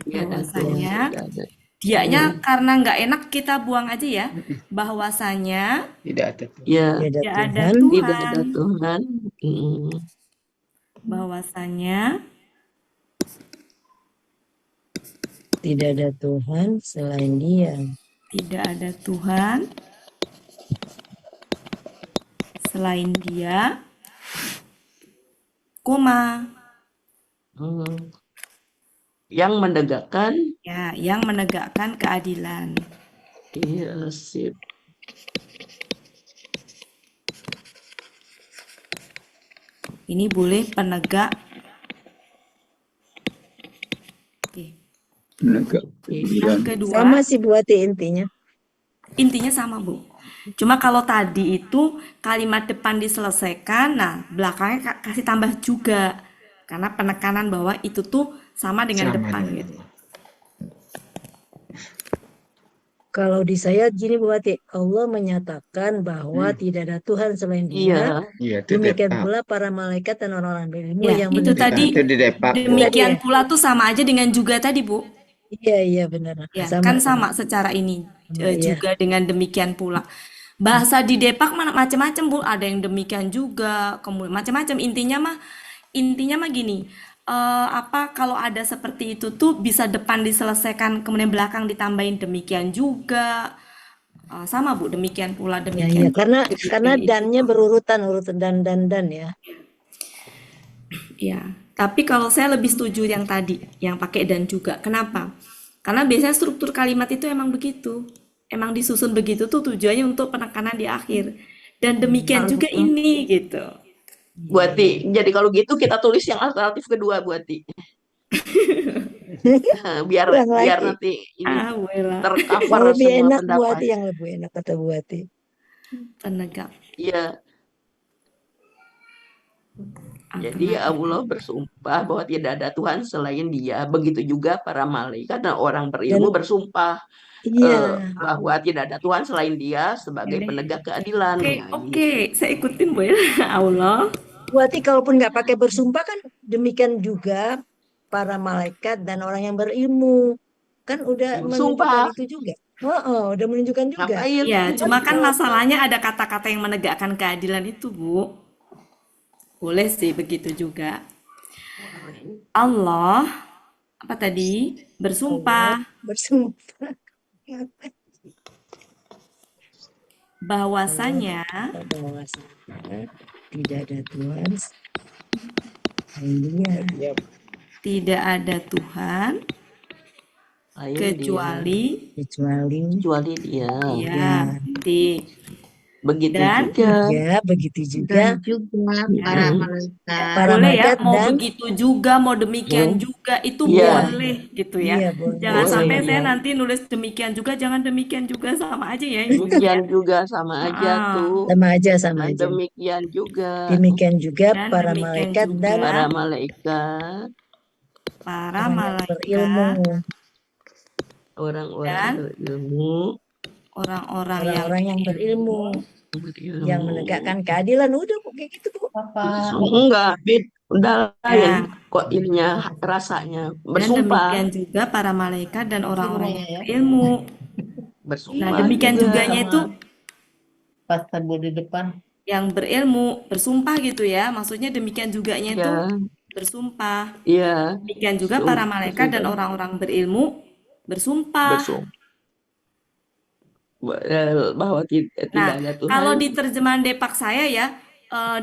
Ya, bahwasanya tidak ada. dianya karena nggak enak kita buang aja ya. Bahwasanya Tidak ada. Ya, Tidak tidak ada ada Tuhan. tidak ada Tuhan. Tuhan. Hmm. Bahwasanya Tidak ada Tuhan selain Dia. tidak ada Tuhan selain Dia, koma, Hmm. Yang menegakkan. ya, yang menegakkan keadilan. Iya, sip. Ini boleh penegak. Oke. Penegak Yang kedua, Sama sih buat intinya. intinya sama, Bu. Cuma kalau tadi itu kalimat depan diselesaikan, nah belakangnya kasih tambah juga. Karena penekanan bahwa itu tuh sama dengan sama depan dengan gitu. Kalau di saya gini buat Allah menyatakan bahwa tidak ada Tuhan selain Dia. Iya. Iya, itu Demikian Depak. pula para malaikat dan orang-orang berilmu Ya, yang itu tadi Itu di Depak, Bu. demikian pula tuh sama aja dengan juga tadi, Bu. Iya benar. Ya, Sama. kan sama secara ini Iya. juga dengan demikian pula. Bahasa di Depak mana macam-macam, Bu. Ada yang demikian juga, kemudian macam-macam. Intinya mah gini. Kalau ada seperti itu tuh bisa depan diselesaikan, kemudian belakang ditambahin demikian juga. Sama, Bu, demikian pula Ya, demikian. karena Itu. dannya berurutan dan ya. Ya, tapi kalau saya lebih setuju yang tadi, yang pakai dan juga. Kenapa? Karena biasanya struktur kalimat itu emang begitu. Emang disusun begitu tuh tujuannya untuk penekanan di akhir. Dan demikian juga ini gitu. Buati. Jadi kalau gitu kita tulis yang alternatif kedua, Buati. biar Ulang lagi. biar nanti ini Wela. tercover Yang lebih semua enak pendapat. buat yang lebih enak kata buati. Penegak. Iya. Jadi Allah bersumpah bahwa tidak ada Tuhan selain Dia. Begitu juga para malaikat dan orang berilmu bersumpah bahwa tidak ada Tuhan selain Dia sebagai penegak keadilan. Oke, saya ikutin Bu ya. Allah. Buati kalaupun nggak pakai bersumpah kan demikian juga para malaikat dan orang yang berilmu kan udah menunjukkan itu juga. Udah menunjukkan juga. Ngapain? Ya, cuma kan masalahnya ada kata-kata yang menegakkan keadilan itu, Bu. Boleh sih begitu juga. Allah apa tadi? Bersumpah bahwasanya tidak ada Tuhan selain Dia. Tidak ada Tuhan kecuali Dia. Ya, begitu dan juga. Ya, begitu juga. Dan juga para malaikat. Para boleh ya, malaikat mau dan begitu juga, mau demikian juga, itu Iya. boleh gitu ya. Iya, boleh. Jangan Boleh, sampai iya. saya nanti nulis demikian juga, jangan demikian juga, sama aja ya. Demikian juga sama aja tuh. sama aja. Demikian juga. Demikian juga Dan para demikian malaikat juga dan Para malaikat. para orang yang malaikat berilmu. orang-orang dan berilmu, orang-orang yang orang-orang yang berilmu, yang menegakkan keadilan. Udah kok kayak gitu, Bu. enggak, udah ya. yang kok ininya rasanya Dan bersumpah, demikian juga para malaikat dan orang-orang yang berilmu. Nah, bersumpah demikian juga. juganya itu Pas tabu di depan. yang berilmu bersumpah gitu ya. Maksudnya demikian juganya itu Ya, bersumpah. iya, Demikian juga para malaikat dan bersumpah, orang-orang berilmu bersumpah. bahwa tidak Nah, ada kalau Tuhan. di terjemahan Depak saya ya,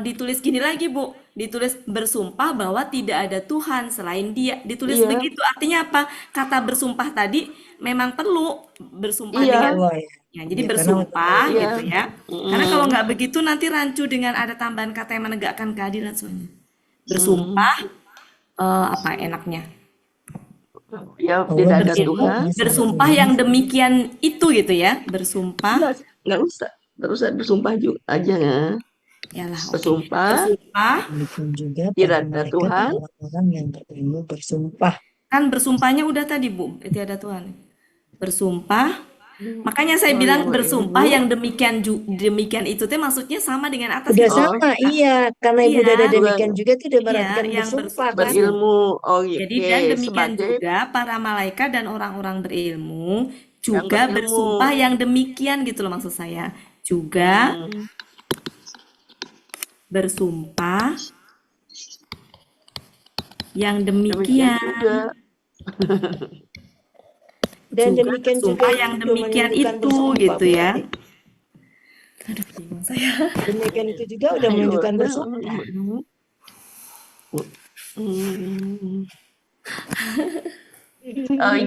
ditulis gini lagi, Bu. Ditulis bersumpah bahwa tidak ada Tuhan selain Dia. Ditulis Iya, begitu. Artinya apa? Kata bersumpah tadi memang perlu bersumpah iya, dengan Allah ya. ya, jadi Ya, karena bersumpah iya. gitu ya. Karena kalau nggak begitu nanti rancu dengan ada tambahan kata yang menegakkan keadilan soalnya. Bersumpah apa enaknya? Ya, Allah tidak ada bersumpah Tuhan. dengan Bersumpah yang demikian itu gitu ya. Bersumpah. Nggak usah. Terus bersumpah juga aja ya. Yalah, oke. Bersumpah Bersumpah demikian juga tidak para ada malaikat dan Tuhan. orang-orang yang berilmu bersumpah. kan bersumpahnya udah tadi, Bu. Tiada Tuhan. Bersumpah. Makanya saya Oh, bilang yang bersumpah berilmu. yang demikian itu teh maksudnya sama dengan atas Udah itu. sama, iya. Karena Ibu Iya. Dada Juga demikian juga itu udah Iya, berarti yang bersumpah kan. berilmu. Oh, iya. Jadi dan demikian Sebagai juga para malaikat dan orang-orang berilmu yang juga berilmu. bersumpah yang demikian gitu loh maksud saya. Juga bersumpah yang Demikian demikian. juga. Dan Juga demikian juga bersumpah itu yang udah demikian menunjukkan itu bersumpah, gitu Bu ya. Ati. Aduh, bingung saya. Demikian itu juga udah Ayo, menunjukkan udah. bersumpah.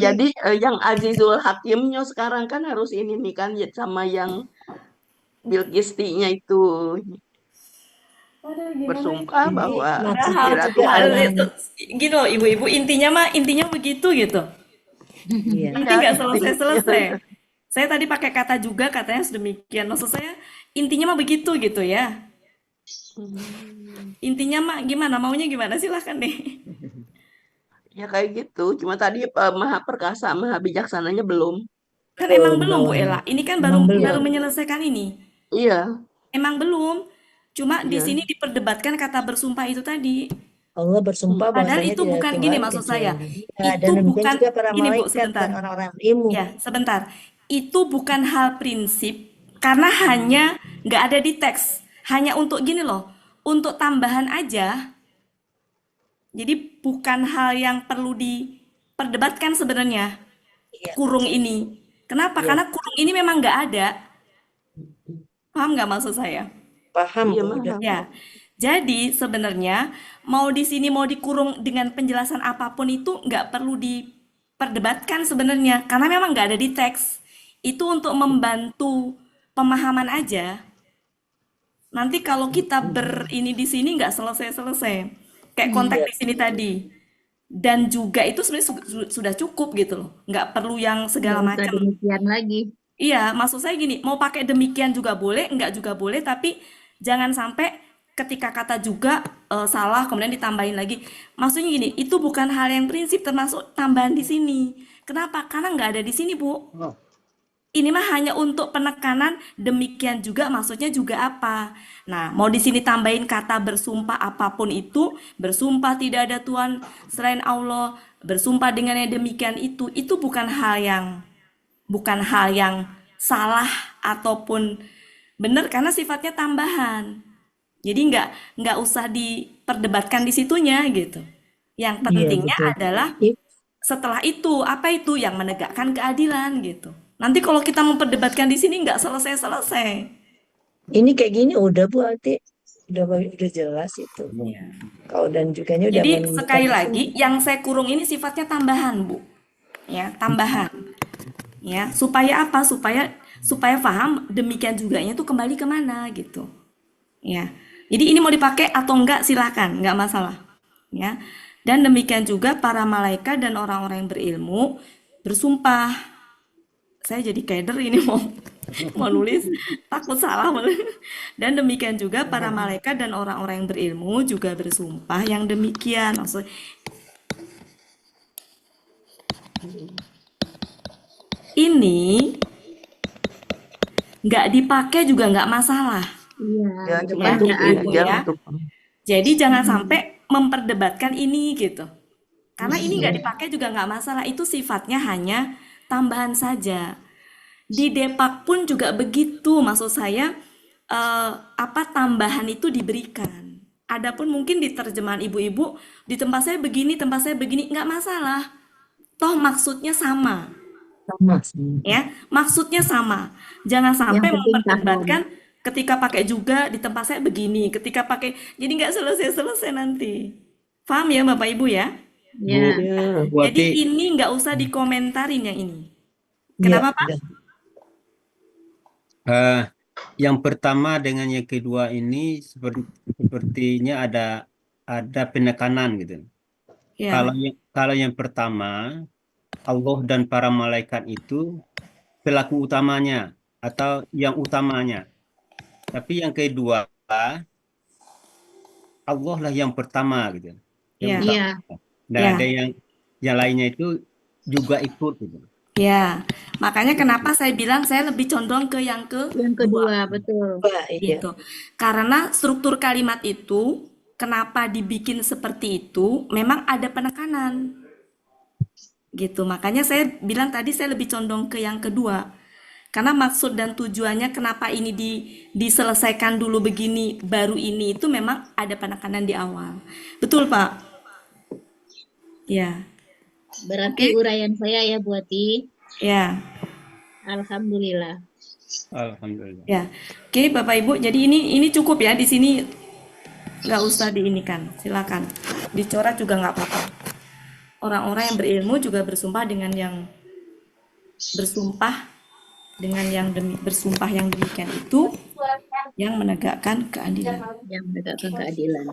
Jadi yang Azizul Hakimnya sekarang kan harus ini nih kan sama yang Bilqistinya itu bersumpah Jadi bahwa maksudnya tidak juga Tuhan. dalam Gitu loh, ibu-ibu intinya begitu gitu. iya. Nanti nggak selesai-selesai. Saya tadi pakai kata juga katanya sedemikian. Maksud saya intinya mah begitu gitu ya. Intinya mah gimana? Maunya gimana? Silahkan deh. Ya kayak gitu. Cuma tadi Maha Perkasa, Maha Bijaksananya belum. Kan emang belum Bu Ela. Ini kan baru Emang belum. baru menyelesaikan ini. Iya, Emang belum. Cuma di iya. sini diperdebatkan kata bersumpah itu tadi. Allah bersumpah Padahal bahwasanya itu tidak bukan ada gini Tuhan maksud saya. kecuali Dia. Itu Dan demikian bukan juga para ini Bu malaikat sebentar. dan orang-orang berilmu. Ya, sebentar. Itu bukan hal prinsip karena hanya nggak ada di teks. Hanya untuk gini loh, untuk tambahan aja. Jadi bukan hal yang perlu diperdebatkan sebenarnya. Iya. Kurung ini. Kenapa? Karena kurung ini memang nggak ada. Paham nggak maksud saya? Paham, Iya, Bu, udah. Maha. Ya. Jadi sebenarnya mau di sini mau dikurung dengan penjelasan apapun itu nggak perlu diperdebatkan sebenarnya karena memang nggak ada di teks. Itu untuk membantu pemahaman aja. Nanti kalau kita ini di sini nggak selesai-selesai. Kayak konteks di sini tadi. Dan juga itu sebenarnya sudah cukup gitu loh. Nggak perlu yang segala Nggak usah macam. demikian lagi. Iya, maksud saya gini, mau pakai demikian juga boleh, enggak juga boleh, tapi jangan sampai ketika kata juga salah, kemudian ditambahin lagi. Maksudnya gini, itu bukan hal yang prinsip termasuk tambahan di sini. Kenapa? Karena nggak ada di sini, Bu. Ini mah hanya untuk penekanan, demikian juga maksudnya juga apa. Nah, mau di sini tambahin kata bersumpah apapun itu, bersumpah tidak ada Tuhan selain Allah, bersumpah dengan yang demikian itu bukan hal yang salah ataupun benar karena sifatnya tambahan. Jadi nggak usah diperdebatkan di situnya gitu. Yang Iya, pentingnya betul. adalah setelah itu apa itu yang menegakkan keadilan gitu. Nanti kalau kita memperdebatkan di sini nggak selesai-selesai. Ini kayak gini udah Bu Ati. Udah jelas itu. Kau dan juganya udah Jadi menunjukkan sekali itu. lagi yang saya kurung ini sifatnya tambahan, Bu. Ya, tambahan. Ya, supaya apa? Supaya paham demikian juganya tuh kembali kemana gitu. Ya. Jadi ini mau dipakai atau enggak silakan, enggak masalah. Ya. Dan demikian juga para malaikat dan orang-orang yang berilmu bersumpah. Saya jadi keder ini mau nulis takut salah. Dan demikian juga para malaikat dan orang-orang yang berilmu juga bersumpah yang demikian. Maksudnya ini nggak dipakai juga nggak masalah. Iya, Ya, untuk Ya, Untuk bacaan. Ibu ya, ya. untuk Jadi jangan sampai memperdebatkan ini gitu. Karena ini nggak iya. dipakai juga nggak masalah. Itu sifatnya hanya tambahan saja. Di Depak pun juga begitu. Maksud saya apa tambahan itu diberikan. Adapun mungkin di terjemahan ibu-ibu di tempat saya begini, tempat saya begini nggak masalah. Toh maksudnya sama. Sama. Ya, maksudnya sama. Jangan Yang sampai penting paham. memperdebatkan ketika pakai juga di tempat saya begini, ketika pakai jadi nggak selesai-selesai nanti. Paham ya Bapak Ibu ya? Ya, Bu Jadi Ati, ini nggak usah dikomentarin yang ini. Iya, Kenapa Pak? udah. Yang pertama dengan yang kedua ini sepertinya ada penekanan gitu. Ya, Kalau yang pertama, Allah dan para malaikat itu pelaku utamanya atau yang utamanya. Tapi yang kedua, Allah lah yang pertama gitu. Yang ya, utama. iya. Dan ya, ada yang lainnya itu juga ikut gitu. ya. Makanya kenapa saya bilang saya lebih condong ke yang Yang kedua. kedua, betul. Wah, iya. Gitu. Karena struktur kalimat itu kenapa dibikin seperti itu memang ada penekanan. Gitu. Makanya saya bilang tadi saya lebih condong ke yang kedua. Karena maksud dan tujuannya kenapa ini diselesaikan dulu begini baru ini itu memang ada penekanan di awal. Betul, Pak? Ya. Berarti Oke. uraian saya ya, Bu Ati. Ya. Alhamdulillah. Alhamdulillah. Ya. Oke, Bapak Ibu. Jadi ini cukup ya di sini nggak usah diinikan. Silakan. Dicoret juga nggak apa-apa. Orang-orang yang berilmu juga bersumpah dengan yang bersumpah bersumpah yang demikian itu yang menegakkan keadilan. Yang menegakkan keadilan.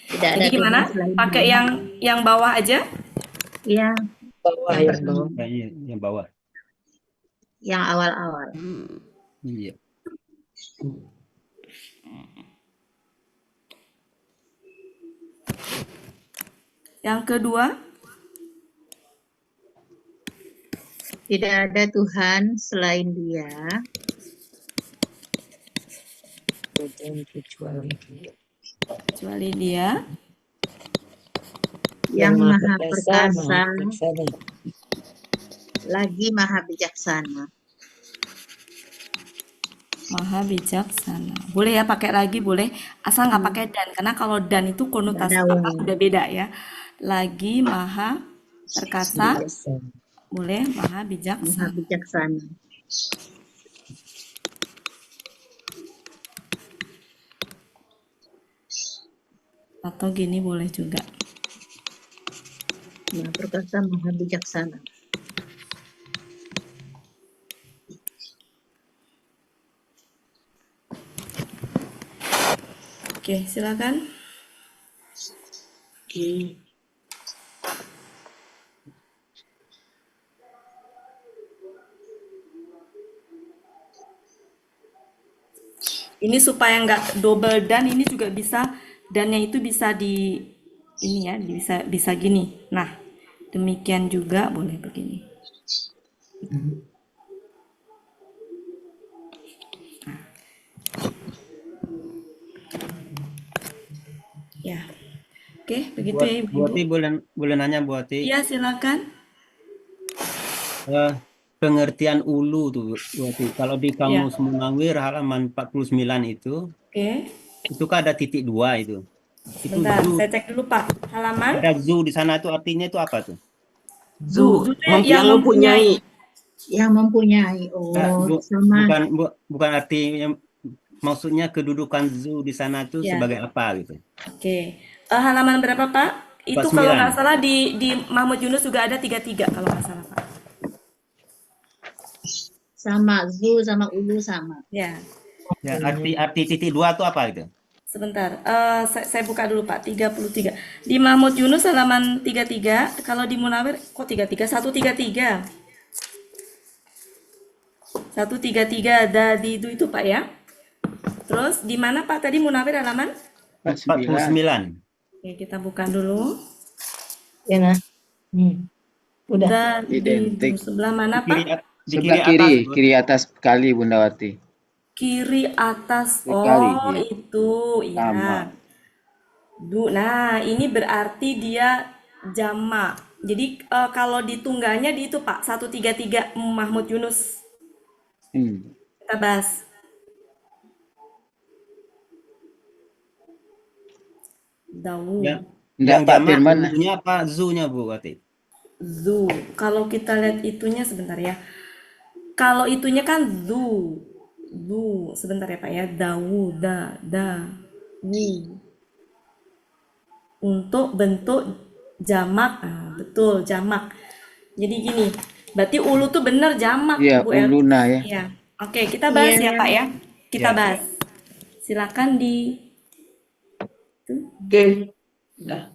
Tidak ada Jadi gimana? Tuhan selain Pakai Dia. yang bawah aja? Iya, Bawah yang ya, pertama. bawah. Kayaknya yang bawah. Yang awal-awal. Iya. Yang kedua? Tidak ada Tuhan selain Dia. Kecuali Dia Yang maha maha perkasa, bijaksana. lagi maha bijaksana. Maha bijaksana. Boleh ya pakai lagi, boleh. Asal nggak pakai dan, karena kalau dan itu konotasi Nggak ada kata wong. udah beda ya. Lagi maha perkasa, Bijaksana. boleh maha Maha bijaksana. bijaksana. Atau gini boleh juga. Maha perkasa, maha bijaksana. Oke, silakan. Ini supaya nggak double dan ini juga bisa dannya itu bisa di ini ya, bisa gini. Nah, demikian juga boleh begini. Ya. Oke, begitu ya Bu Ati Ibu-ibu. boleh nanya Bu Ati. Iya, silakan. Pengertian ulu tuh Bu Ati. Kalau di Ya. Kamus Munawir halaman 49 itu kan ada titik 2 itu. Itu Sebentar, zu, saya cek dulu Pak. Halaman ada zu di sana itu artinya itu apa tuh? Zu, Zu itu yang yang mempunyai. Yang mempunyai. Oh, sama. Bukan arti yang maksudnya kedudukan zu di sana tuh Ya. sebagai apa gitu. Oke. Halaman berapa Pak? Itu 49. kalau nggak salah di Mahmud Yunus juga ada 33 kalau nggak salah Pak. Sama. Zu sama ulu sama. Ya. Ya, arti titik 2 itu apa gitu? Sebentar, saya buka dulu Pak, 33. Di Mahmud Yunus halaman 33, kalau di Munawir kok 33? 133. 133 ada di itu Pak ya. Terus di mana Pak tadi Munawir halaman? 49. Oke, kita buka dulu. Ya, nah. Udah. Dan di Identik. sebelah mana Kiri, Pak? Di Sebelah kiri atas, Bu. kiri atas kali Bundawati. Kiri atas. Kiri kali, Oh, iya. itu Sama. ya. Nah, ini berarti dia jamak. Jadi kalau di tunggalnya di itu Pak, 133 Mahmud Yunus. Kita bahas. Dawu. Yang Enggak, Pak jamak Firman. zunya apa zunya, Bu Wati? Zu. Kalau kita lihat itunya sebentar ya. Kalau itunya kan zu. Zu. Sebentar ya Pak ya. Dawu, wu. Untuk bentuk jamak. Nah, betul, jamak. Jadi gini, berarti ulu tuh bener jamak, Iya, Bu El. uluna ya. Iya. Oke, kita bahas ya Pak ya. Kita Ya. bahas. Silakan di Oke. Udah.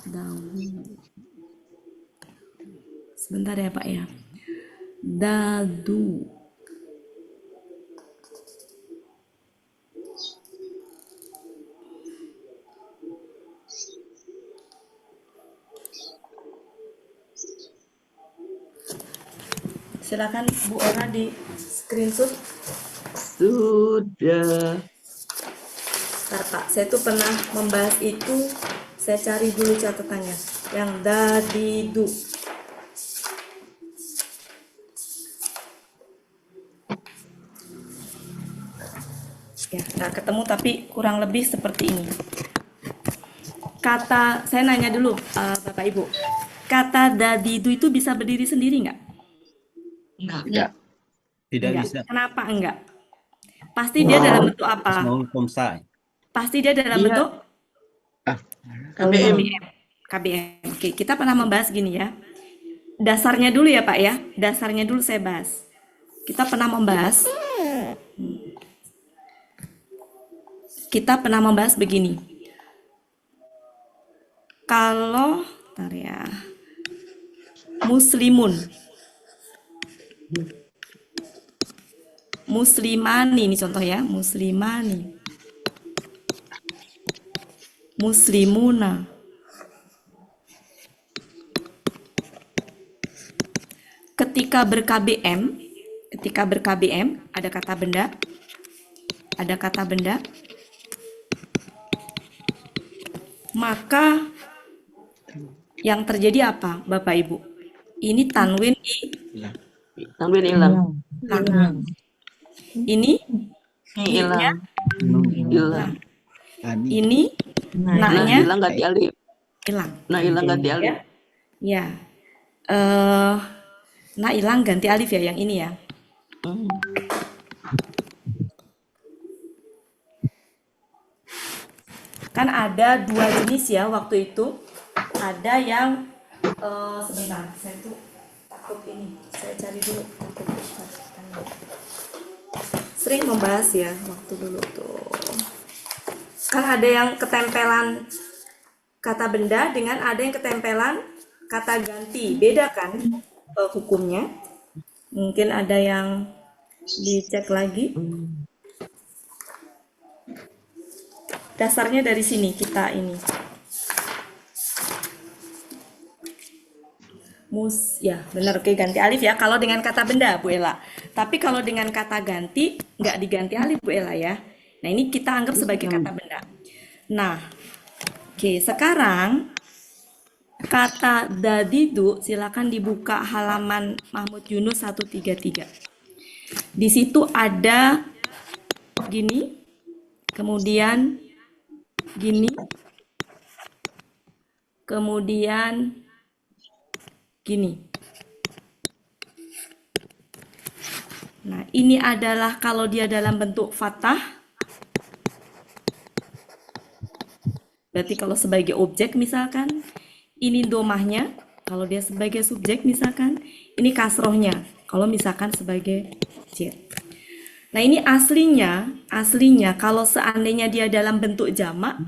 Dawu. Sebentar ya Pak ya. Dadu. Silakan Bu Ora di screenshot. Sudah. Bentar, Pak, saya tuh pernah membahas itu. Saya cari dulu catatannya. Yang dadidu. Ya, nggak ketemu tapi kurang lebih seperti ini. Kata, saya nanya dulu, Bapak Ibu. Kata dadidu itu bisa berdiri sendiri nggak? Enggak. Tidak Enggak. bisa. Kenapa enggak? Pasti dia dalam bentuk apa? Small komsai. Pasti dia dalam Iya. bentuk KBM. KBM. Oke, kita pernah membahas gini ya. Dasarnya dulu ya Pak ya. Dasarnya dulu saya bahas. Kita pernah membahas. Kita pernah membahas begini. Kalau, bentar ya. Muslimun. Muslimani ini contoh ya. Muslimani. Muslimuna. Ketika ber-KBM, ada kata benda, maka yang terjadi apa, Bapak Ibu? Ini tanwin Tanwin hilang. ini Hilang. Hilang. ini Nah, na-nya hilang ganti alif. hilang. Nah, hilang ganti alif. Ya. Nah, hilang ganti alif ya yang ini ya. Kan ada dua jenis ya waktu itu. Ada yang sebentar, saya tuh takut ini. Saya cari dulu. Sering membahas ya waktu dulu tuh. Kan ada yang ketempelan kata benda dengan ada yang ketempelan kata ganti. Beda kan hukumnya? Mungkin ada yang dicek lagi. Dasarnya dari sini kita ini. Ya benar, oke, ganti alif ya kalau dengan kata benda Bu Ella. Tapi kalau dengan kata ganti nggak diganti alif Bu Ella ya. Nah ini kita anggap sebagai kata benda. Nah, oke, sekarang kata dadidu silakan dibuka halaman Mahmud Yunus 133. Di situ ada gini, kemudian gini, kemudian gini. Nah, ini adalah kalau dia dalam bentuk fathah. Berarti kalau sebagai objek misalkan, ini domahnya. Kalau dia sebagai subjek misalkan, ini kasrohnya. Kalau misalkan sebagai jet. Nah, ini aslinya kalau seandainya dia dalam bentuk jamak,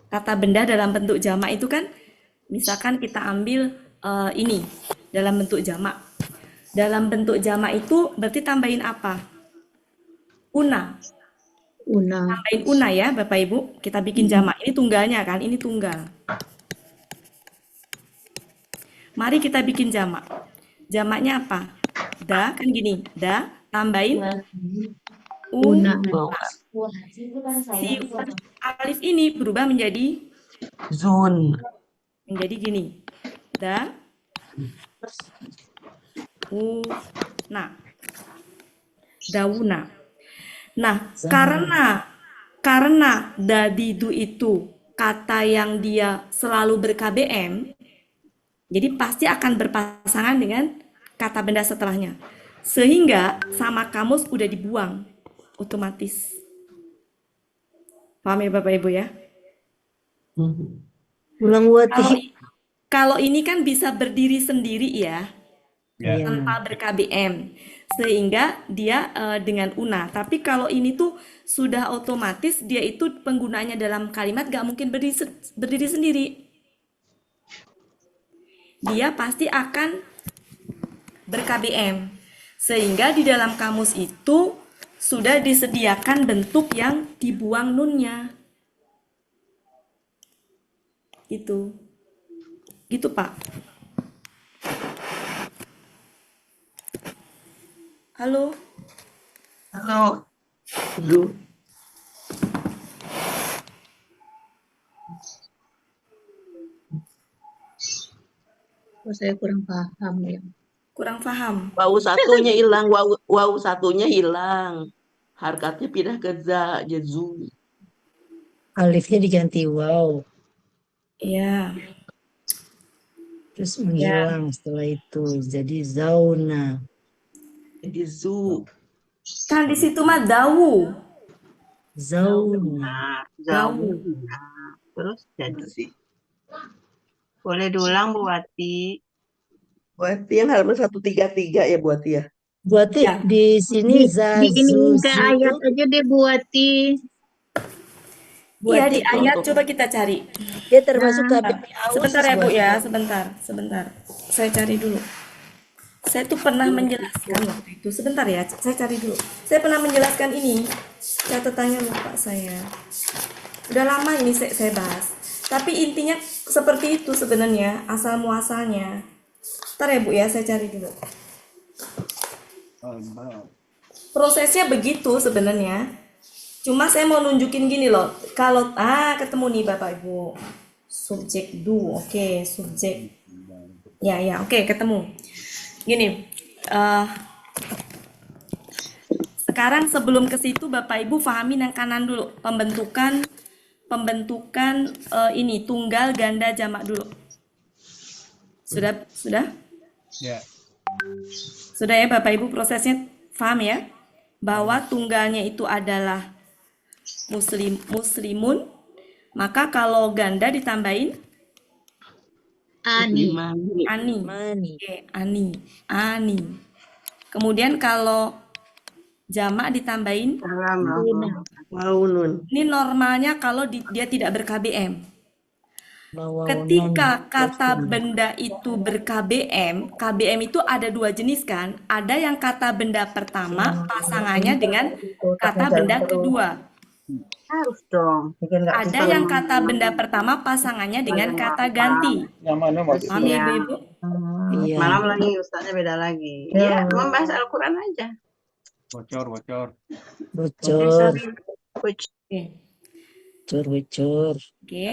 kata benda dalam bentuk jamak itu kan, misalkan kita ambil ini dalam bentuk jamak. Dalam bentuk jamak itu berarti tambahin apa? Una. Una. Tambahin una ya, Bapak Ibu. Kita bikin jamak. Ini tunggalnya kan, ini tunggal. Mari kita bikin jamak. Jamaknya apa? Da, kan gini. Da, tambahin Una. Si alif ini berubah menjadi Zun. menjadi gini. Da, nah, dauna. Nah, karena dadidu itu kata yang dia selalu ber-KBM, jadi pasti akan berpasangan dengan kata benda setelahnya. Sehingga sama kamus udah dibuang otomatis. Paham ya Bapak Ibu ya? Ulang Wati. Kalau ini kan bisa berdiri sendiri ya, Ya. tanpa ber-KBM, sehingga dia dengan una. Tapi kalau ini tuh sudah otomatis dia itu penggunaannya dalam kalimat gak mungkin berdiri sendiri. Dia pasti akan ber-KBM, sehingga di dalam kamus itu sudah disediakan bentuk yang dibuang nunnya. Gitu. Gitu, Pak. Halo. Halo. Lu. Oh, saya kurang paham ya. Kurang paham. Wau satunya hilang, wau satunya hilang. Harkatnya pindah ke za, jezu. Alifnya diganti wow. Iya. Terus menghilang setelah itu. Jadi zauna. Jadi zu. Kan di situ mah dawu. Zauna. Dawu. Terus jadi boleh diulang Bu Wati. Buat yang halaman 133 ya buat ya. Buati Ya. di sini Diiniin ke zazuzu ayat aja deh buati. Iya, Buati di ayat coba kita cari. dia termasuk KBM aus. Sebentar ya Bu Buati. ya, sebentar. Saya cari dulu. Saya tuh pernah menjelaskan waktu itu. Sebentar ya, saya cari dulu. Saya pernah menjelaskan ini. Catatannya lupa saya. Udah lama ini saya bahas. Tapi intinya seperti itu sebenarnya, asal muasalnya. Ntar ya Bu ya, saya cari dulu. Prosesnya begitu sebenarnya. Cuma saya mau nunjukin gini loh. Kalau ketemu nih Bapak Ibu. Subjek do, oke, subjek. Ya, oke, ketemu. Gini, sekarang sebelum ke situ Bapak Ibu pahamin yang kanan dulu. Pembentukan ini tunggal ganda jamak dulu. Sudah? Ya. Sudah ya Bapak Ibu, prosesnya paham ya? Bahwa tunggalnya itu adalah muslimun, maka kalau ganda ditambahin Ani. ani. Mani. Oke, ani. Kemudian kalau jamak ditambahin Maunun. ini normalnya kalau dia tidak ber-KBM. Bawa Ketika kata benda itu ber-KBM, KBM itu ada dua jenis kan? Ada yang kata benda pertama pasangannya dengan kata benda kedua. Harus dong. Ada yang kata benda pertama pasangannya dengan kata ganti. Yang mana maksudnya? Paham ya Ibu? Iya. Malam lagi ustaznya beda lagi. Ya, membahas Al-Quran aja. Bocor. Bocor. Oke. Bocor. Oke.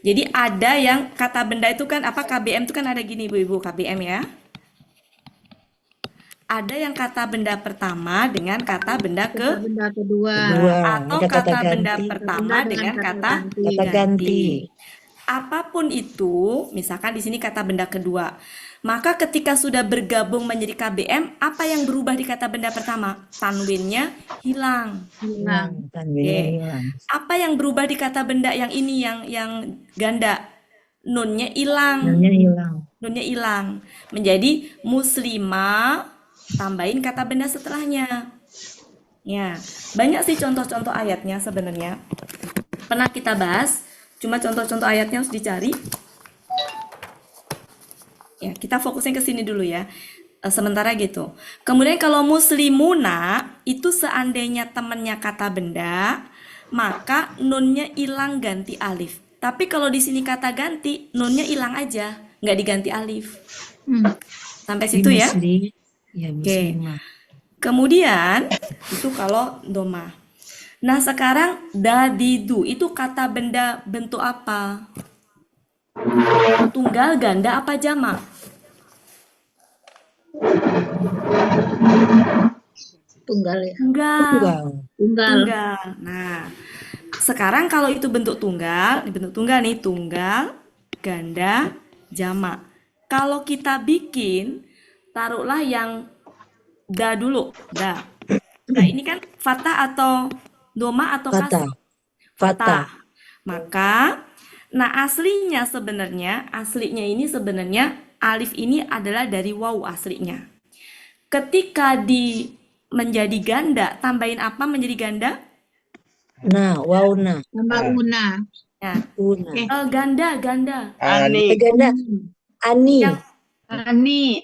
Jadi ada yang kata benda itu kan apa KBM itu kan ada gini Ibu KBM ya. Ada yang kata benda pertama dengan kata benda Benda kedua. atau ada kata kata benda ganti. pertama dengan kata Kata ganti. Apapun itu, misalkan di sini kata benda kedua. Maka ketika sudah bergabung menjadi KBM, apa yang berubah di kata benda pertama? Tanwinnya hilang. Tanwinnya hilang. Apa yang berubah di kata benda yang ini yang ganda? Nunnya hilang. Nunnya hilang. Menjadi muslimah, tambahin kata benda setelahnya. Ya, banyak sih contoh-contoh ayatnya sebenarnya. Pernah kita bahas, cuma contoh-contoh ayatnya harus dicari. Ya, kita fokusnya ke sini dulu ya. Sementara gitu. Kemudian kalau muslimuna itu seandainya temannya kata benda, maka nunnya hilang ganti alif. Tapi kalau di sini kata ganti, nunnya hilang aja, nggak diganti alif. Sampai Di situ ya? muslim, ya Oke. muslimah. Kemudian itu kalau doma. Nah sekarang dadidu itu kata benda bentuk apa? Tunggal, ganda, apa jamak? Tunggal ya. Tunggal. Tunggal. Tunggal. Tunggal. Nah, sekarang kalau itu bentuk tunggal nih, tunggal, ganda, jamak. Kalau kita bikin, taruhlah yang da dulu, da. Nah, ini kan fathah atau doma atau Fatah. kasroh? Fatah. Maka, nah aslinya ini sebenarnya alif ini adalah dari waw aslinya. Ketika menjadi ganda, tambahin apa menjadi ganda? Nah, wauna. Tambah una. Ya. Una. Ganda. Ani. Ganda. Ani. Yang Ani.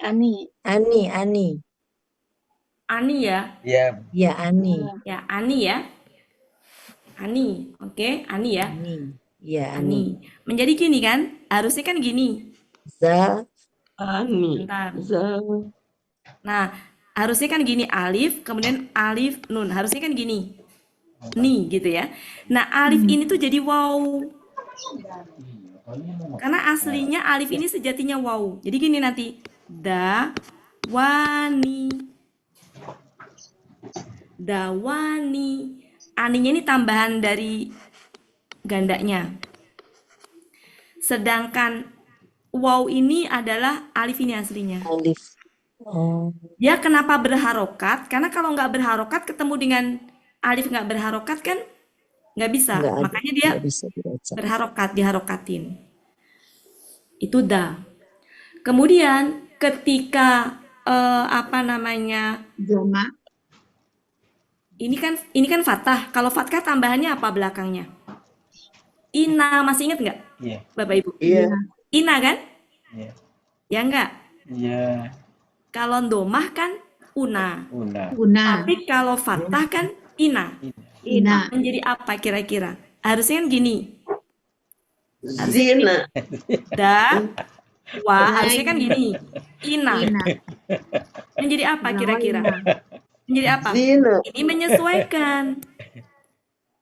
ani ya. Ya, Ya, Ani. Ya, ani ya. Ani, oke, ani ya. Ani. Ya, Ani. Ani. Menjadi gini kan? Harusnya kan gini. Za. Ani. Bentar. Za. Nah, harusnya kan gini alif, kemudian alif nun. Harusnya kan gini. Ni gitu ya. Nah, alif ini tuh jadi waw. Karena aslinya alif ini sejatinya waw. Jadi gini nanti. Dawani. Aninya ini tambahan dari gandanya. Sedangkan waw ini adalah alif ini aslinya. Alif. Oh. Dia kenapa berharokat? Karena kalau nggak berharokat ketemu dengan alif nggak berharokat kan nggak bisa. Nggak ada. Makanya dia Nggak bisa dibaca. berharokat, diharokatin. Itu da. Kemudian ketika Joma. ini kan fathah. Kalau fathah tambahannya apa belakangnya? Ina, masih ingat nggak? iya, Bapak Ibu? Iya. Ina kan? iya, Ya enggak? iya, Kalau domah kan una. una. Una. Tapi kalau fathah kan ina. Ina. Menjadi apa kira-kira? Harusnya kan gini. Harusnya gini. Zina. Harusnya kan gini. Ina. Ina. Menjadi apa kira-kira? Ina. Menjadi apa? Zina. Ini menyesuaikan.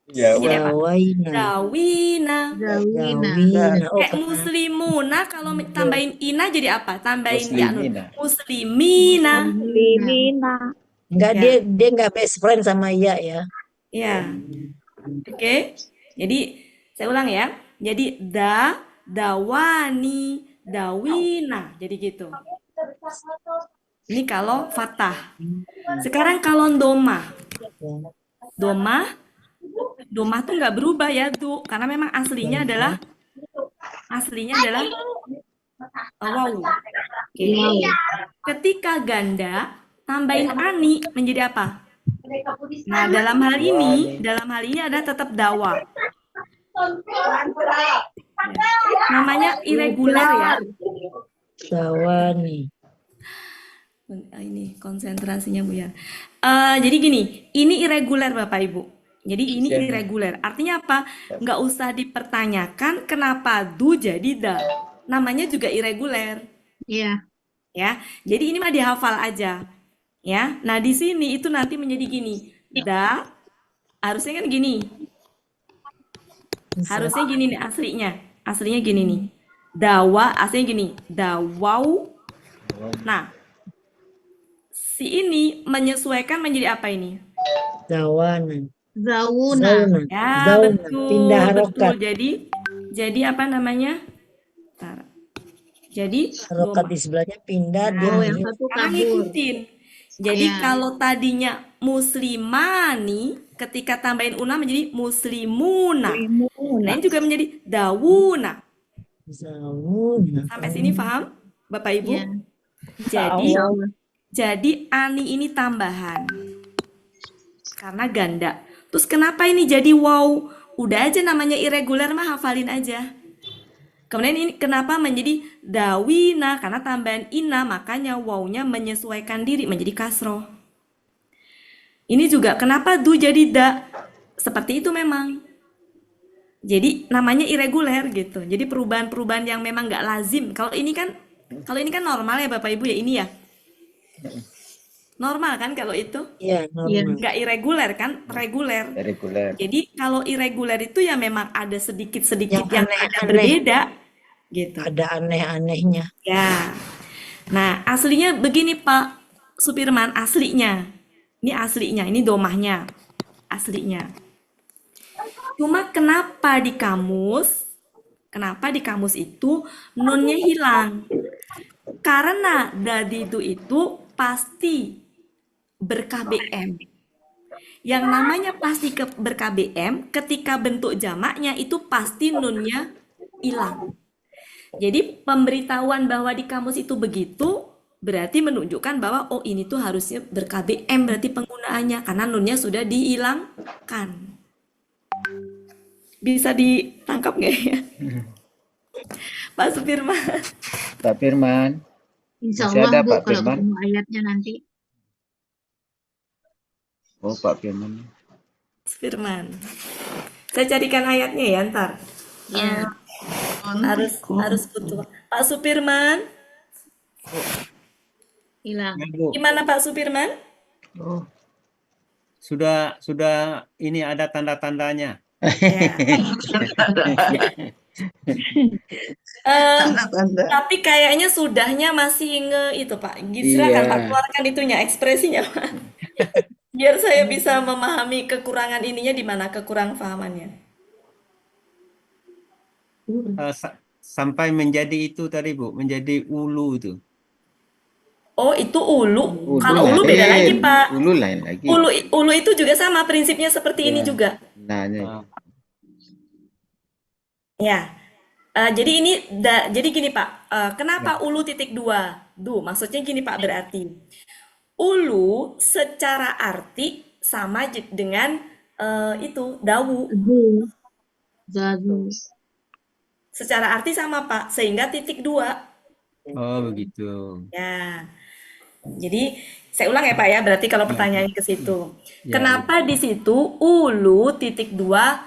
Ya, Menjadi apa? Dawaina. Dawina. Zawina. Dawina. Oh, Kayak muslimuna kalau tambahin ina jadi apa? Tambahin ya nun. muslimina. Muslimina. Enggak, Ya. dia enggak best friend sama ya. Ya. Oke. Jadi saya ulang ya. Jadi dawani, dawina. Jadi gitu. Ini kalau fathah. Sekarang kalau doma. Doma tuh nggak berubah ya tuh, karena memang aslinya adalah waw. Oke. Ketika ganda tambahin ani menjadi apa? Nah, dalam hal ini ada tetap dawa. Namanya irregular ya. Dawani. Ini konsentrasinya Bu ya. Jadi gini, ini irregular Bapak Ibu. Jadi ini irregular. Artinya apa? Nggak usah dipertanyakan kenapa du jadi da. Namanya juga irregular. Iya. Ya. Jadi ini mah dihafal aja. Ya. Nah, di sini itu nanti menjadi gini. Da harusnya kan gini. Harusnya gini nih aslinya. Aslinya gini nih. Dawa aslinya gini. Dawau. Nah, si ini menyesuaikan menjadi apa ini? Dawana. Zauna. Ya, Zauna. betul, Pindah betul. harokat. Jadi apa namanya? Bentar. Jadi Harokat doma. di sebelahnya pindah, dia Oh, yang menjadi satu Sekarang kabur. ngikutin. Jadi Ya. kalau tadinya muslimani, ketika tambahin una menjadi muslimuna. Nah, ini juga menjadi dawuna. Zauna. Sampai sini paham, Bapak Ibu? Ya. Jadi, Insya Allah. ani ini tambahan karena ganda. Terus kenapa ini jadi wow? Udah aja namanya irregular mah hafalin aja. Kemudian ini kenapa menjadi dawina? Karena tambahan ina, makanya wawnya menyesuaikan diri menjadi kasroh. Ini juga kenapa du jadi da? seperti itu memang. Jadi namanya irreguler gitu. Jadi perubahan-perubahan yang memang nggak lazim. Kalau ini kan normal ya Bapak Ibu ya, ini ya. Normal kan kalau itu? Iya, normal. Nggak irreguler kan, reguler. Reguler. Jadi kalau irreguler itu ya memang ada sedikit-sedikit Yang yang ada aneh-aneh. berbeda gitu. Ada aneh-anehnya. Ya. Nah, aslinya begini Pak Supirman, aslinya. Ini aslinya, ini domahnya. Aslinya. Cuma kenapa di kamus itu nunnya hilang? Karena dadidu itu pasti ber-KBM. Yang namanya pasti ber-KBM, ketika bentuk jamaknya itu pasti nunnya hilang. Jadi pemberitahuan bahwa di kamus itu begitu berarti menunjukkan bahwa oh ini tuh harusnya ber-KBM berarti penggunaannya karena nunnya sudah dihilangkan. Bisa ditangkap nggak ya? Pak Supirman. Pak Firman. Insya Masih Allah ada Bu, Pak kalau Firman? ketemu ayatnya nanti. Oh, Pak Firman. Firman. Saya carikan ayatnya ya ntar. Ya. Harus butuh. Pak Supirman, Hilang. Ya, Bu. gimana Pak Supirman? Oh. Sudah ini ada tanda-tandanya. Ya. Tapi kayaknya sudahnya masih itu Pak. Silakan Iya. Pak, keluarkan itunya, ekspresinya Pak. Biar saya bisa memahami kekurangan ininya di mana, kekurang pahamannya. Sampai menjadi itu tadi Bu, menjadi ulu itu. Oh, itu ulu. Ulu Kalau ulu beda lagi lain. Pak. Ulu lain lagi. Ulu itu juga sama prinsipnya seperti ini Ya. juga. Nanya. Ya. Jadi jadi gini Pak. Kenapa ulu titik dua? Maksudnya gini Pak, berarti ulu secara arti sama dengan itu dawu. Zadu. Secara arti sama Pak, sehingga titik dua. Oh, begitu. Ya. Jadi saya ulang ya Pak ya, berarti kalau pertanyaannya ke situ. Ya, Kenapa di situ ulu titik dua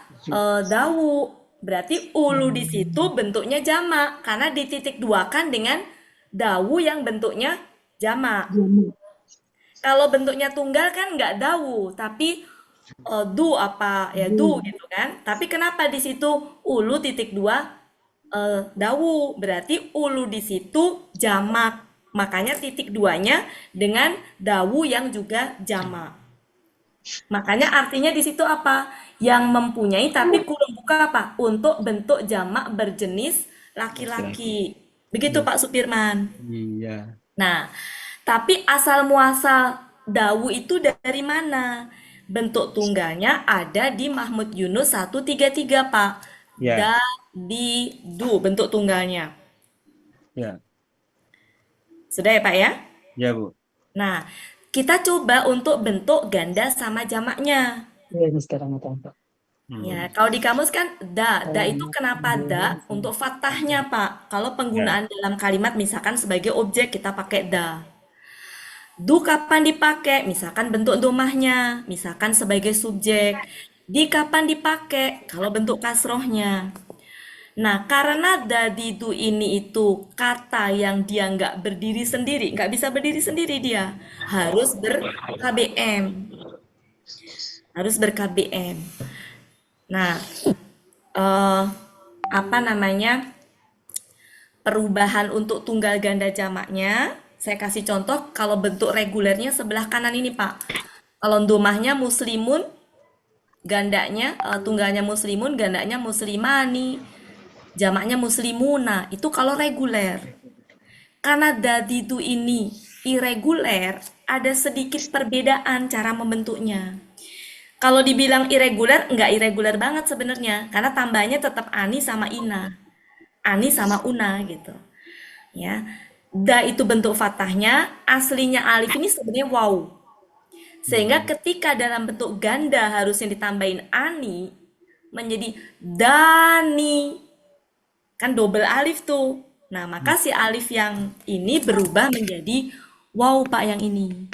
dawu? Berarti ulu di situ bentuknya jamak, karena di titik dua kan dengan dawu yang bentuknya jamak. Kalau bentuknya tunggal kan nggak dawu, tapi du apa ya du gitu kan. Tapi kenapa di situ ulu titik dua dawu? Berarti ulu di situ jamak. Makanya titik duanya dengan dawu yang juga jamak. Makanya artinya di situ apa? Yang mempunyai tapi kurung buka apa? Untuk bentuk jamak berjenis laki-laki. Begitu Pak Supirman. Iya. Nah, tapi asal muasal dawu itu dari mana? Bentuk tunggalnya ada di Mahmud Yunus 133 Pak. Ya. Da, di, du bentuk tunggalnya. Ya. Sudah ya Pak ya? Ya, Bu. Nah, kita coba untuk bentuk ganda sama jamaknya. Ya, kalau di kamus kan da itu kenapa da? Untuk fathahnya Pak. Kalau penggunaan dalam kalimat misalkan sebagai objek kita pakai da. Du kapan dipakai? Misalkan bentuk domahnya, misalkan sebagai subjek. Di kapan dipakai? Kalau bentuk kasrohnya. Nah, karena dadidu ini itu kata yang dia nggak berdiri sendiri, nggak bisa berdiri sendiri dia. Harus ber-KBM. Harus ber-KBM. Nah, apa namanya? Perubahan untuk tunggal ganda jamaknya, saya kasih contoh kalau bentuk regulernya sebelah kanan ini, Pak. Kalau domahnya muslimun, gandanya, tunggalnya muslimun, gandanya muslimani. Jamaknya muslimuna, itu kalau reguler. Karena dadidu ini irreguler, ada sedikit perbedaan cara membentuknya. Kalau dibilang irreguler, enggak irreguler banget sebenarnya, karena tambahnya tetap ani sama ina. Ani sama una gitu. Ya. Da itu bentuk fathahnya, aslinya alif ini sebenarnya waw. Sehingga ketika dalam bentuk ganda harusnya ditambahin ani, menjadi dani. Kan double alif tuh. Nah, maka si alif yang ini berubah menjadi waw Pak yang ini.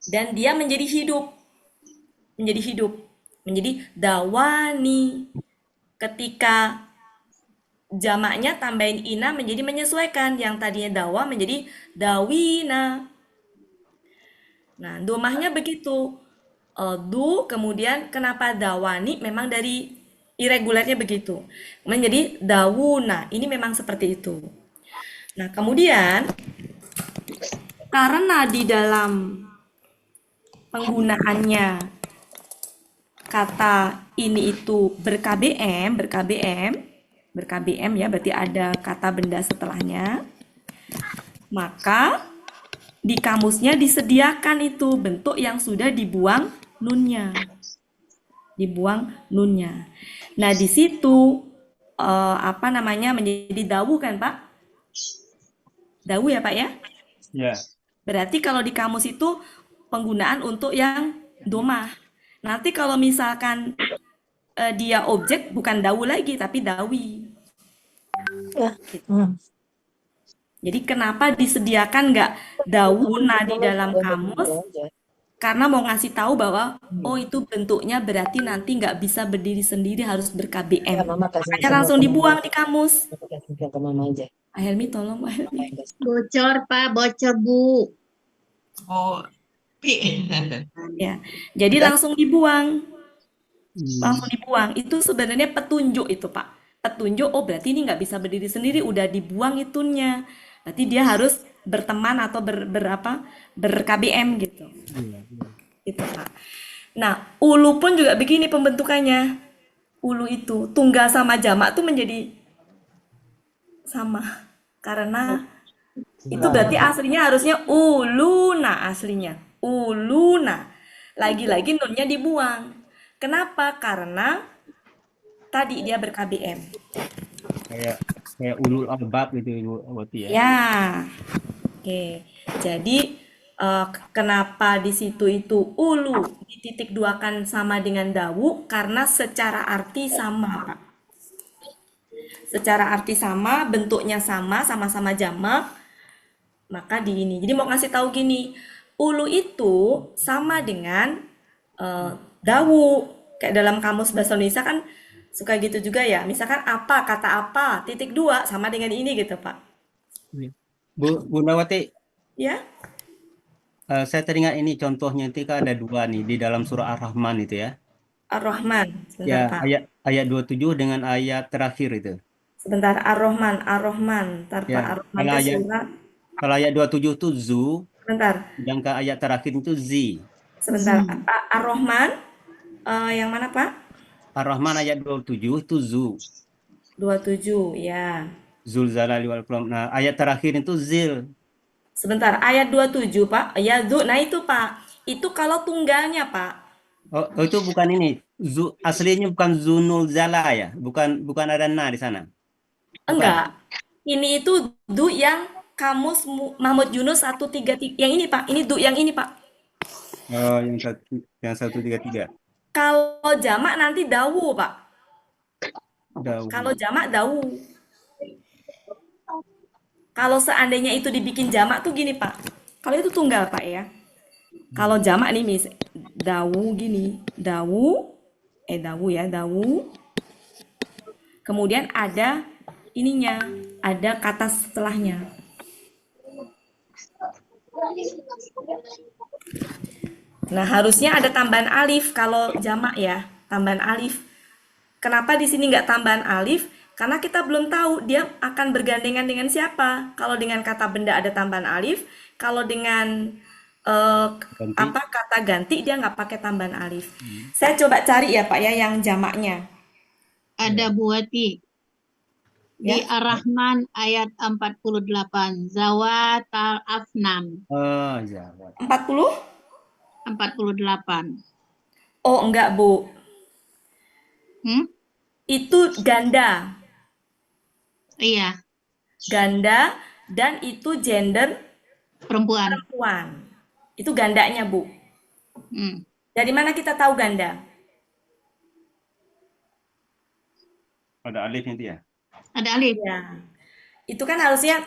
Dan dia menjadi hidup. menjadi hidup, menjadi dawani. Ketika jamaknya tambahin ina menjadi menyesuaikan, yang tadinya dawa menjadi dawina. Nah, domahnya begitu. Du, kemudian kenapa dawani, memang dari irregularnya begitu. Menjadi dawuna, ini memang seperti itu. Nah, kemudian karena di dalam penggunaannya kata ini itu berKBM ya, berarti ada kata benda setelahnya, maka di kamusnya disediakan itu bentuk yang sudah dibuang nunnya. Nah, di situ menjadi dawu kan, Pak? Dawu ya, Pak ya? Ya. Berarti kalau di kamus itu penggunaan untuk yang domah. Nanti kalau misalkan dia objek, bukan dawu lagi tapi dawi. Gitu. Jadi kenapa disediakan nggak dawuna di dalam kamus? Karena mau ngasih tahu bahwa itu bentuknya berarti nanti nggak bisa berdiri sendiri, harus ber-KBM. Makanya langsung dibuang di kamus. Helmi, tolong Mbak Helmi. Bocor, Pak, bocor, Bu. Oh, Ya, jadi langsung dibuang. Itu sebenarnya petunjuk itu, Pak. Petunjuk, oh berarti ini nggak bisa berdiri sendiri, udah dibuang itunya. Berarti dia harus berteman atau ber-KBM gitu. Itu, Pak. Nah, ulu pun juga begini pembentukannya. Ulu itu tunggal sama jamak tuh menjadi sama. Karena itu berarti aslinya harusnya uluna aslinya. Uluna. Lagi-lagi nunnya dibuang. Kenapa? Karena tadi dia ber-KBM. Kayak ulul albab gitu Ibu Wati ya. Ya. Oke. Jadi kenapa di situ itu ulu dititik duakan sama dengan dawu? Karena secara arti sama, Pak. Secara arti sama, bentuknya sama, sama-sama jamak, maka di ini. Jadi mau ngasih tahu gini, ulu itu sama dengan dawu. Kayak dalam kamus bahasa Indonesia kan suka gitu juga ya. Misalkan apa, kata apa, titik dua sama dengan ini gitu, Pak. Bu Nawati, Ya, saya teringat ini contohnya ketika ada dua nih di dalam surah Ar-Rahman itu ya. Ar-Rahman. Sebentar, Ya, Pak. ayat 27 dengan ayat terakhir itu. Sebentar, Ar-Rahman. Ntar, Pak, Ya, Ar-Rahman itu surah. kalau ayat 27 itu zu, Sebentar, sedangkan ayat terakhir itu zi. sebentar. Ar-Rahman, yang mana, Pak? Ar-Rahman ayat 27 itu zu. 27, ya. Zul zalali wal ikram. Nah, ayat terakhir itu zil. Sebentar, ayat 27, Pak. Ya, nah itu, Pak. Itu kalau tunggalnya, Pak. Oh, itu bukan ini. Aslinya bukan zunul zala ya. Bukan ada na di sana. Bukan. Enggak. Ini itu du yang kamus Mahmud Yunus 133. Yang ini, Pak. Ini du yang ini, Pak. Oh, yang 133. Kalau jamak nanti dawu, Pak. Dawu. Kalau jamak dawu. Kalau seandainya itu dibikin jamak tuh gini, Pak. Kalau itu tunggal, Pak ya. Kalau jamak nih, dawu gini. Dawu ya, dawu. Kemudian ada ininya, ada kata setelahnya. Nah, harusnya ada tambahan alif kalau jamak ya, tambahan alif. Kenapa di sini nggak tambahan alif? Karena kita belum tahu dia akan bergandengan dengan siapa. Kalau dengan kata benda ada tambahan alif, kalau dengan kata ganti dia nggak pakai tambahan alif. Saya coba cari ya Pak ya yang jamaknya. Ada Buati. Di Ar-Rahman ayat 48. Zawat al-afnam. Oh, zawat. 40? 48. Oh, enggak, Bu. Itu ganda. Iya. Ganda dan itu gender perempuan. Itu gandanya, Bu. Dari mana kita tahu ganda? Ada alifnya itu ya? Ada alif. Ya. Itu kan harusnya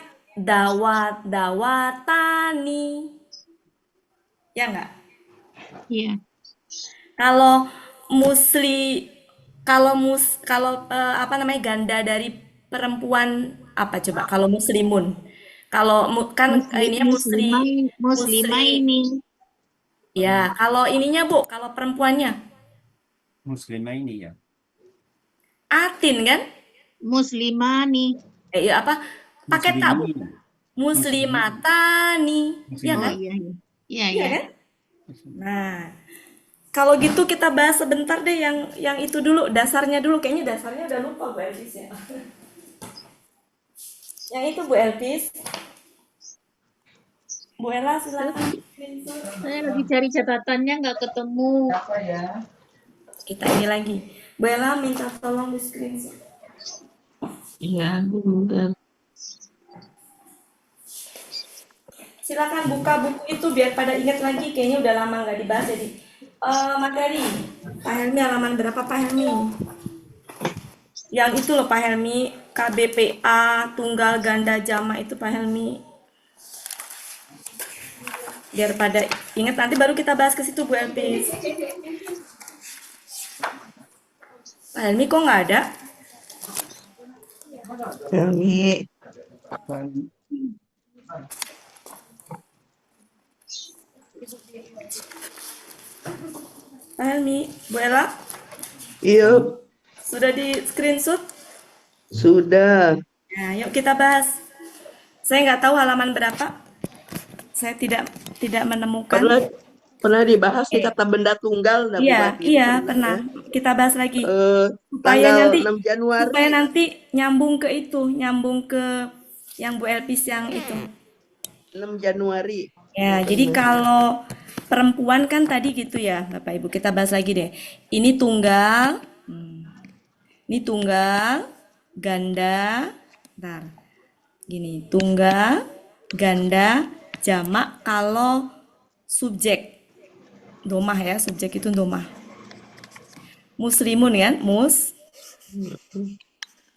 dawatani. Ya enggak? Iya. Kalau musli, kalau apa namanya ganda dari perempuan apa coba? Kalau muslimun, kalau kan ininya Muslimah, muslimah musli, ini. ya. Kalau ininya Bu, kalau perempuannya Muslimah ini ya. atin kan? Muslimani. Ya apa? Pakai tak Bu? Muslimin. Muslimatani, ya Oh kan? Muslimat. iya, iya. Iya, Iya iya. kan? Nah, kalau gitu kita bahas sebentar deh yang itu dulu, dasarnya dulu. Kayaknya dasarnya udah lupa Bu Elvis ya. Yang itu Bu Elvis. Bu Ella silakan. Saya lagi cari catatannya nggak ketemu. Kita ini lagi. Bu Ella minta tolong di screenshot. Iya, benar. Silakan buka buku itu biar pada ingat lagi. Kayaknya udah lama nggak dibahas jadi. Materi. Pak Helmi halaman berapa Pak Helmi? Yang itu loh Pak Helmi, KBPA, tunggal ganda jama itu Pak Helmi. Biar pada ingat nanti baru kita bahas ke situ Bu Elvis. Pak Helmi kok nggak ada? Helmi. Pak Helmi, Bu Ella, Yuk, sudah di screenshot? sudah. Nah, yuk kita bahas. Saya nggak tahu halaman berapa. Saya tidak menemukan. Pernah dibahas di kata benda tunggal, Bu Iya, Bati, iya pernah. Kita bahas lagi. Supaya Tanggal nanti 6 Januari. supaya nanti nyambung ke itu, nyambung ke yang Bu Elvis yang itu. 6 Januari. Ya, jadi kalau perempuan kan tadi gitu ya, Bapak Ibu. Kita bahas lagi deh. Ini tunggal. Ini tunggal, ganda. Bentar. Gini, tunggal, ganda, jamak kalau subjek. Domah ya, subjek itu domah. Muslimun kan?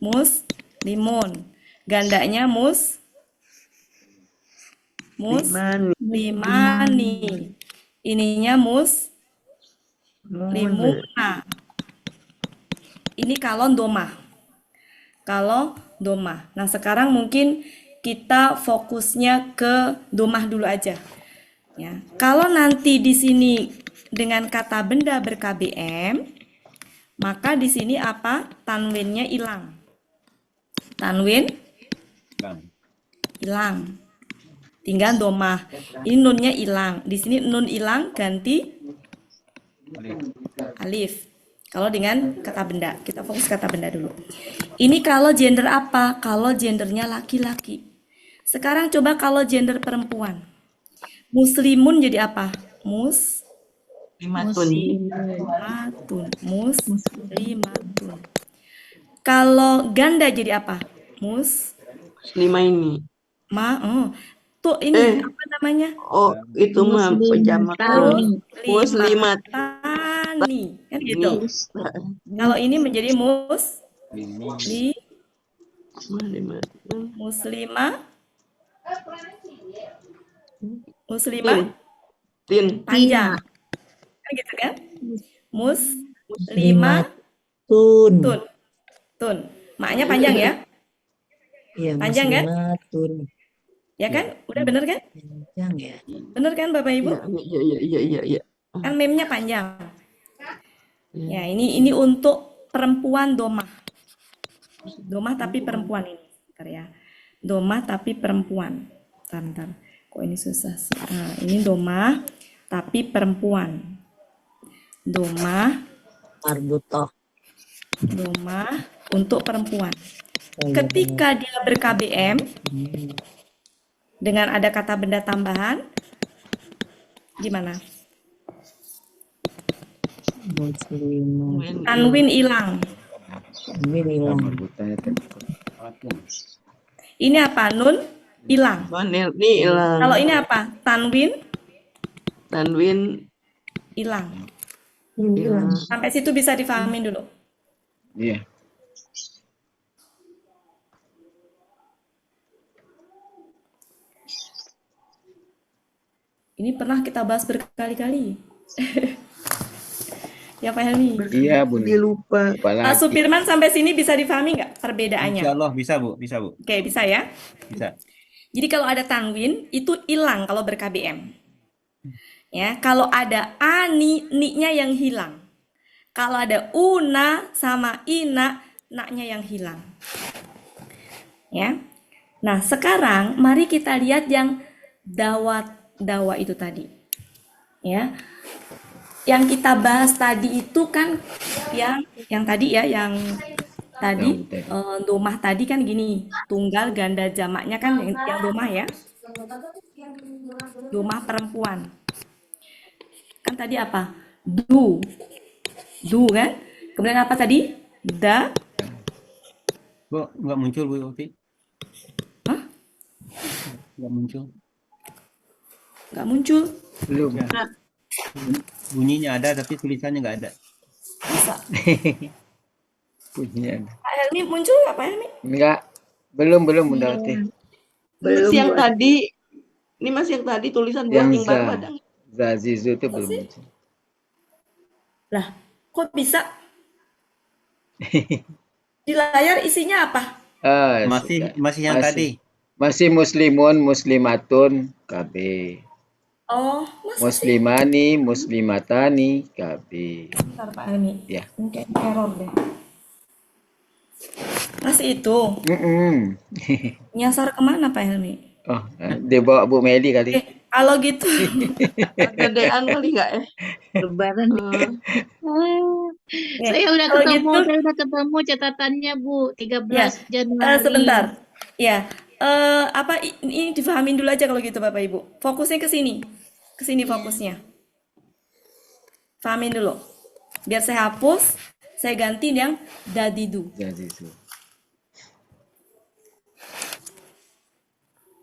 Muslimun. Gandanya limani. Ininya limuna. Ini kalau domah. Nah, sekarang mungkin kita fokusnya ke domah dulu aja. Ya. Kalau nanti di sini dengan kata benda ber-KBM, maka di sini apa? Tanwinnya hilang. Tanwin hilang. Tinggal domah. Ini nunnya hilang. Di sini nun hilang ganti alif. Kalau dengan kata benda, kita fokus kata benda dulu. Ini kalau gender apa? Kalau gendernya laki-laki. Sekarang coba kalau gender perempuan. Muslimun jadi apa? Muslimatun. Kalau ganda jadi apa? Muslimah ini. Tuh ini apa namanya? Oh, itu mah pejamak. Muslimatani. Kan gitu. Kalau ini menjadi muslimah panjang. Kan gitu kan? Muslimatun. Tun. Maknya panjang ya? Iya, panjang kan? muslimatun. Ya kan? Udah bener kan? Panjang ya. Bener kan Bapak Ibu? Iya. Kan memnya panjang. Ya, ini untuk perempuan domah. Domah tapi perempuan ini. Bentar ya. Domah tapi perempuan. Bentar. Kok ini susah sih? Nah, ini domah tapi perempuan. Domah marbutoh. Domah untuk perempuan. Ketika dia ber-KBM dengan ada kata benda tambahan, gimana? Tanwin hilang. Ini apa? Nun hilang. Kalau ini apa? Tanwin hilang. Sampai situ bisa difahami dulu. Iya. Ini pernah kita bahas berkali-kali. ya Pak Helmi? Iya, Bun. Dia lupa. Lupa Pak lagi. Supirman sampai sini bisa difahami nggak perbedaannya? Insya Allah bisa Bu, bisa Bu, Oke, bisa ya. bisa. Jadi kalau ada tanwin itu hilang kalau ber-KBM. Ya, kalau ada ni-nya yang hilang. Kalau ada una sama ina, na-nya yang hilang. Ya. Nah, sekarang mari kita lihat yang dawa itu tadi. Ya. Yang kita bahas tadi itu kan yang tadi ya, yang tadi domah tadi kan gini, tunggal ganda jamaknya kan yang domah ya. Domah perempuan. Kan tadi apa? Du kan? Kemudian apa tadi? Da. Bu, nggak muncul Bu Uti. Hah? Nggak muncul. Nggak muncul. Belum. Ya. Bunyinya ada tapi tulisannya nggak ada. Bisa. Punya. Pak Helmi muncul nggak Pak Helmi? Enggak. Belum Bunda Uti. Belum. Masih yang tadi, ini masih yang tadi tulisan buat yang baru ada. Zazizu itu belum muncul. Lah, kok bisa? Di layar isinya apa? Masih yang tadi. Masih muslimun, muslimatun, KB. Oh, masa sih? Muslimani, muslimatani, KB. Bentar Pak Helmi. Ya. Mungkin error deh. Masih itu. Nyasar kemana Pak Helmi? Oh, dia bawa Bu Meli kali. Kalau gitu. Kegedean kali nggak ya? Lebaran. Saya udah kalau ketemu, gitu- saya udah ketemu catatannya Bu, 13 Ya, Januari. sebentar. Ya, apa ini difahamin dulu aja kalau gitu Bapak Ibu. Fokusnya ke sini. Ke sini fokusnya. Fahamin dulu. Biar saya hapus, saya ganti yang dadidu. Zazizu.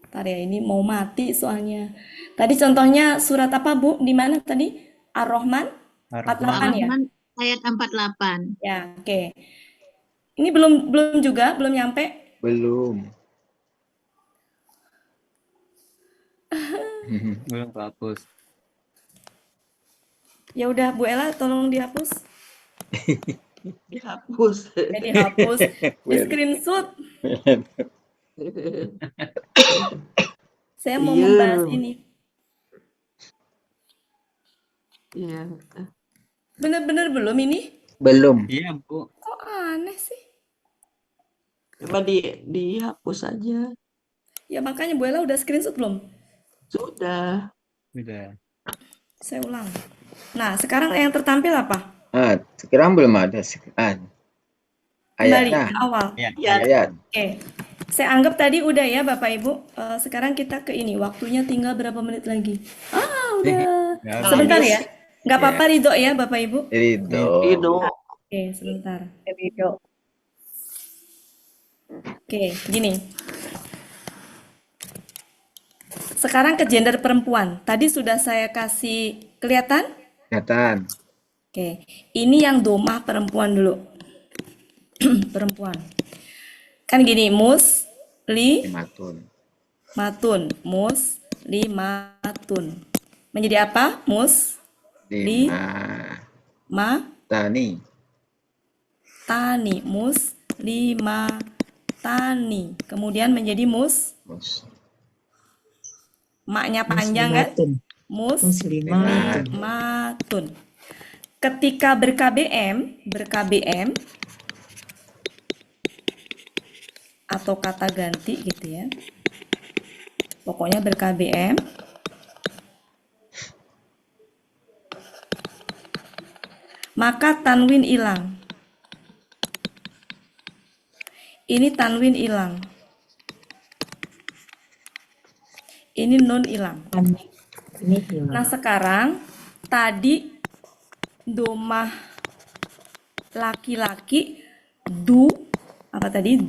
Ntar ya, ini mau mati soalnya. Tadi contohnya surat apa Bu? Di mana tadi? Ar-Rahman? 48 ya? Ar-Rahman ayat 48. Ya, oke. Ini belum juga, belum nyampe. Belum. Belum kehapus. Ya udah Bu Ella tolong dihapus. Dihapus. Ya dihapus. Di screenshot. Saya mau Iya. membahas ini. Iya. Bener-bener belum ini? Belum. Iya Bu. Kok aneh sih? Coba dihapus aja. Ya makanya Bu Ella udah screenshot belum? Sudah. Udah. Saya ulang. Nah, sekarang yang tertampil apa? Sekarang belum ada. Kembali Ayatnya. ke awal. Ya. Ayat. Oke. Saya anggap tadi udah ya Bapak Ibu. Sekarang kita ke ini. Waktunya tinggal berapa menit lagi? Udah. Ya, Sebentar ya. Nggak apa-apa Ridho ya Bapak Ibu. Ridho. Oke, sebentar. Oke, gini. Sekarang ke gender perempuan. Tadi sudah saya kasih kelihatan? Kelihatan. Oke, ini yang domah perempuan dulu. Perempuan. Kan gini, Matun. matun. Matun. Menjadi apa? Tani. Tani. Tani. Kemudian menjadi maknya panjang kan? Muslimatun. Ketika ber-KBM atau kata ganti gitu ya. Pokoknya ber-KBM. Maka tanwin hilang. Ini tanwin hilang. Ini nun hilang. Nah, sekarang tadi domah laki-laki apa tadi?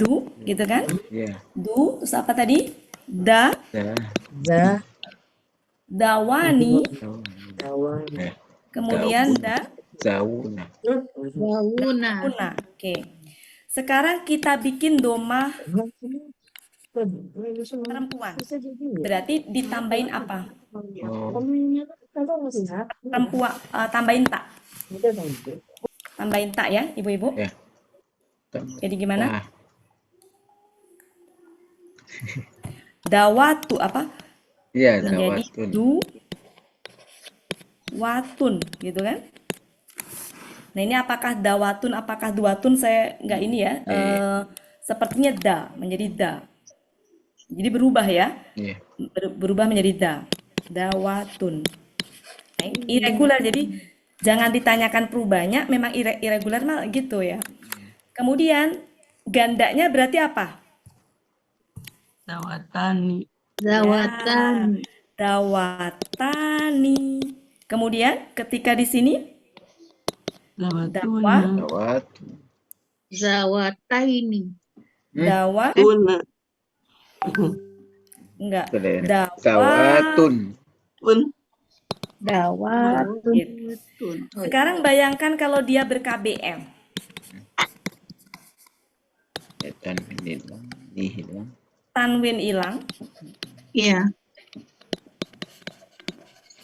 Gitu kan? Iya. Terus apa tadi? Dawani. Kemudian Zauna. Oke. Sekarang kita bikin domah perempuan. Berarti ditambahin apa? Perempuan, tambahin tak. Tambahin tak ya, ibu-ibu. Ya. Jadi gimana? Nah, Dawatu apa? iya Menjadi dawatun. watun, gitu kan? Nah ini apakah dawatun, apakah duatun, saya nggak ini ya. Sepertinya da, menjadi da. Jadi berubah ya. Iya. Berubah menjadi da. Dawatun. Nah, irregular, jadi jangan ditanyakan perubahannya, memang irregular mah gitu ya. Kemudian gandanya berarti apa? Dawatani. Zawatan. Dawatani. Kemudian ketika di sini Dawatuna. Dawatun. Zawataini. Tuna. Enggak. Dawatun. Dawatun. Sekarang bayangkan kalau dia ber-KBM. Tanwin hilang. Iya.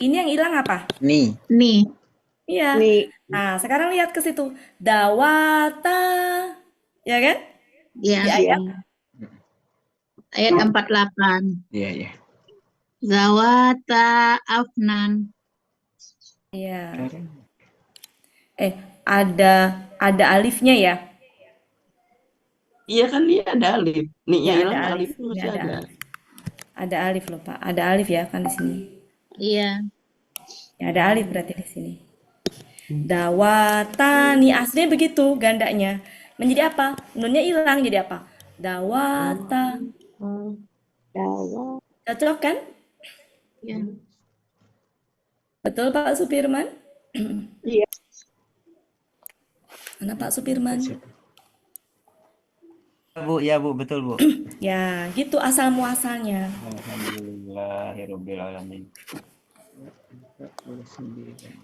Ini yang hilang apa? Ni. Iya. Nah, sekarang lihat ke situ. Dawata. Ya kan? Iya. Di ayat 48. Iya. Zawata afnan. Iya. Ada alifnya ya? Iya kan dia ada alif. Nih Ya, hilang ada alif alif. masih Ini ada. Ada alif loh, Pak. Ada alif ya kan di sini. Iya. Ya, ada alif berarti di sini. Dawatani aslinya begitu gandanya. Menjadi apa? Nunnya hilang jadi apa? Dawata. Cocok kan? Iya. Betul Pak Supirman? Iya. Mana Pak Supirman? Bu, ya Bu, betul Bu. Ya, gitu asal muasalnya. Alhamdulillahirabbil alamin.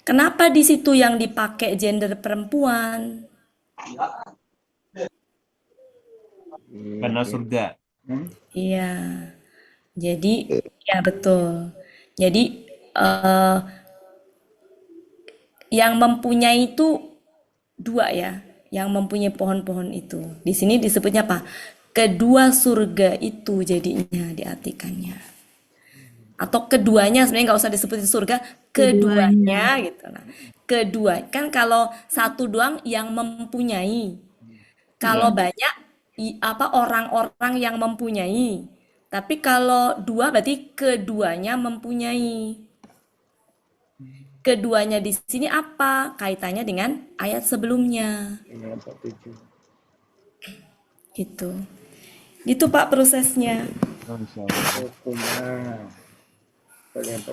Kenapa di situ yang dipakai gender perempuan? Karena surga. Iya. Jadi, ya betul. Jadi yang mempunyai itu dua ya, yang mempunyai pohon-pohon itu. Di sini disebutnya apa? Kedua surga itu jadinya diartikannya. Atau keduanya, sebenarnya nggak usah disebutin surga, keduanya gitu. Nah, kedua kan kalau satu doang yang mempunyai, kalau banyak orang-orang yang mempunyai. Tapi kalau dua berarti keduanya mempunyai. Keduanya di sini apa? Kaitannya dengan ayat sebelumnya. Gitu. Gitu Pak prosesnya.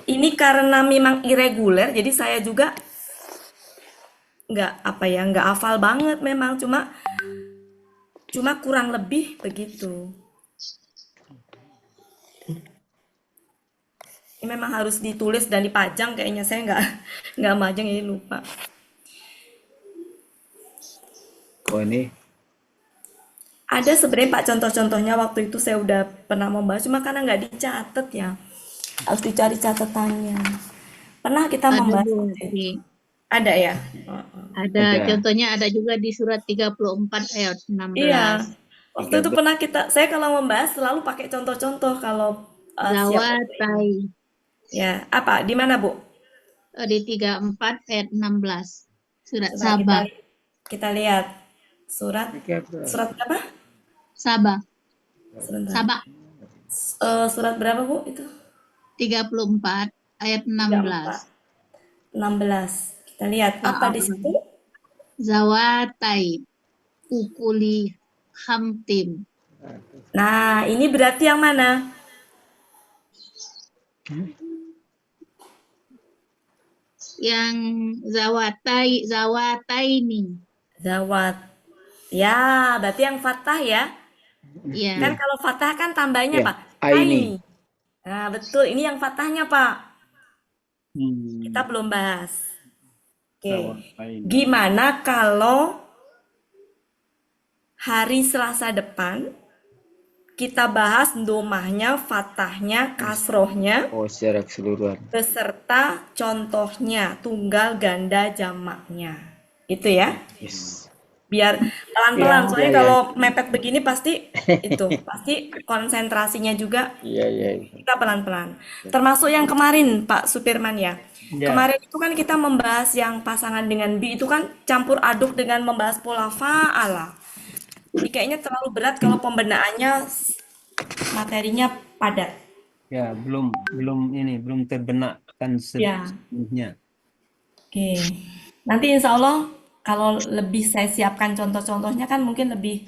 Ini karena memang irregular, jadi saya juga nggak hafal banget memang, cuma kurang lebih begitu. Ini memang harus ditulis dan dipajang, kayaknya saya nggak majang, ini lupa. Oh ini ada sebenarnya Pak contoh-contohnya, waktu itu saya udah pernah membahas, cuma karena nggak dicatat ya, harus dicari catatannya. Pernah kita membahas ada ya? Ada. Contohnya ada juga di surat 34 ayat 16. Iya, waktu itu pernah saya kalau membahas selalu pakai contoh-contoh kalau Zawatai. Ya, apa? Di mana, Bu? Di 34 ayat 16. Surat Sabah. Kita lihat. Surat apa? Sabah. Sebentar. Sabah. Surat berapa, Bu, itu? 34 ayat 16. 16. Kita lihat apa di situ? Zawatai ukuli hamtim. Nah, ini berarti yang mana? Yang zawataini. Zawat. Ya, berarti yang fathah ya? Iya. Kan kalau fathah kan tambahnya Ya, Pak? aini. Nah, betul. Ini yang fathahnya, Pak. Kita belum bahas. Oke. Gimana kalau hari Selasa depan kita bahas domahnya, fathahnya, kasrohnya, Oh, secara keseluruhan. beserta contohnya, tunggal, ganda, jamaknya. Itu ya. Yes. Biar pelan-pelan, Ya, soalnya ya, ya. kalau mepet begini pasti pasti konsentrasinya juga Iya, iya. kita pelan-pelan. Termasuk yang kemarin Pak Supirman ya. Ya. Kemarin itu kan kita membahas yang pasangan dengan bi itu kan campur aduk dengan membahas pola fa'ala. Jadi kayaknya terlalu berat kalau pembenaannya materinya padat. Ya, belum terbenakkan Ya. sepenuhnya. Oke. Nanti insya Allah kalau lebih saya siapkan contoh-contohnya kan mungkin lebih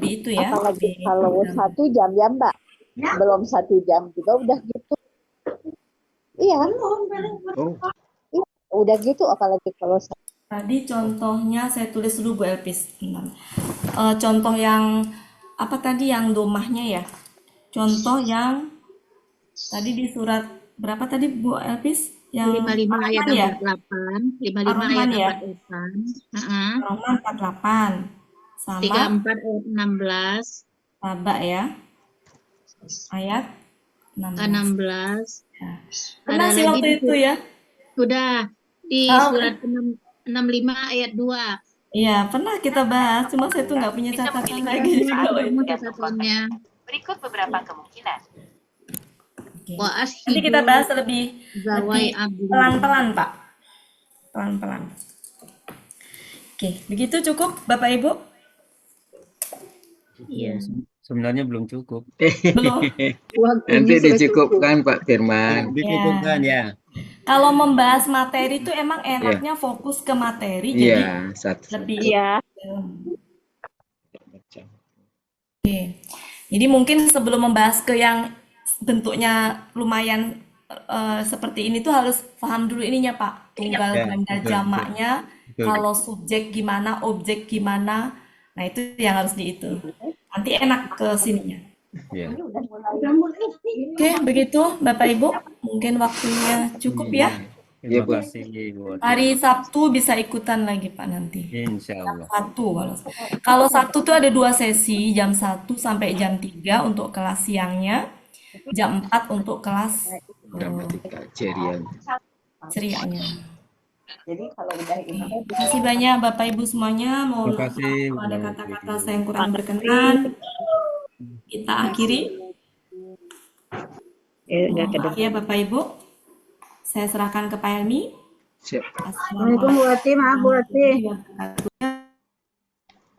itu ya. Apalagi lebih kalau 1 jam ya Mbak, belum 1 jam juga udah gitu. Iya, Oh, iya, udah gitu. Apalagi kalau Tadi contohnya saya tulis dulu Bu Elpis. Contoh yang apa tadi yang domahnya ya? Contoh yang tadi di surat berapa tadi Bu Elpis? Yang 55 ayat Ar-Rahman ya? 48, 55 ayat Ar-Rahman ya? 48. Heeh. Ar-Rahman 48 sama 34 ayat 16. Saba ya. Ayat 16. 16. Ya. Ada Pernah sih lagi waktu di itu ya? sudah di Oh, surat 65 ayat 2. iya, pernah kita bahas, cuma saya tuh nggak punya catatan lagi kalau itu. Catatannya. Berikut beberapa kemungkinan. Oke. Wa Nanti kita bahas lebih zawai abdi. pelan-pelan, Pak. Pelan-pelan. Oke, begitu cukup Bapak Ibu? Iya. Sebenarnya belum cukup. Belum. nanti dicukupkan Pak Firman. Dicukupkan ya. Kalau membahas materi itu emang enaknya fokus ke materi, jadi Iya, satu. lebih Iya. Oke. Jadi mungkin sebelum membahas ke yang bentuknya lumayan seperti ini tuh harus paham dulu ininya Pak. Tunggal, Ya, ganda, betul, jamaknya. betul. Kalau subjek gimana, objek gimana. Nah itu yang harus dihitung. Nanti enak ke sininya. Ya. Oke, begitu Bapak Ibu. Mungkin waktunya cukup ya. Iya, Bu. Terima kasih buat Hari Sabtu bisa ikutan lagi Pak nanti. Insya Allah. Satu kalau Sabtu tuh ada 2 sesi, jam 1 sampai jam 3 untuk kelas siangnya, jam 4 untuk kelas Gramatika cerian. cerianya. Jadi kalau udah ini Terima kasih banyak Bapak Ibu semuanya. Mohon Terima maaf kasih. kalau ada kata-kata saya yang kurang berkenan. Kita akhiri. Mohon maaf ya Bapak Ibu. Saya serahkan ke Pak Helmi. Siap. Assalamualaikum Bu Ati, maaf Bu Ati.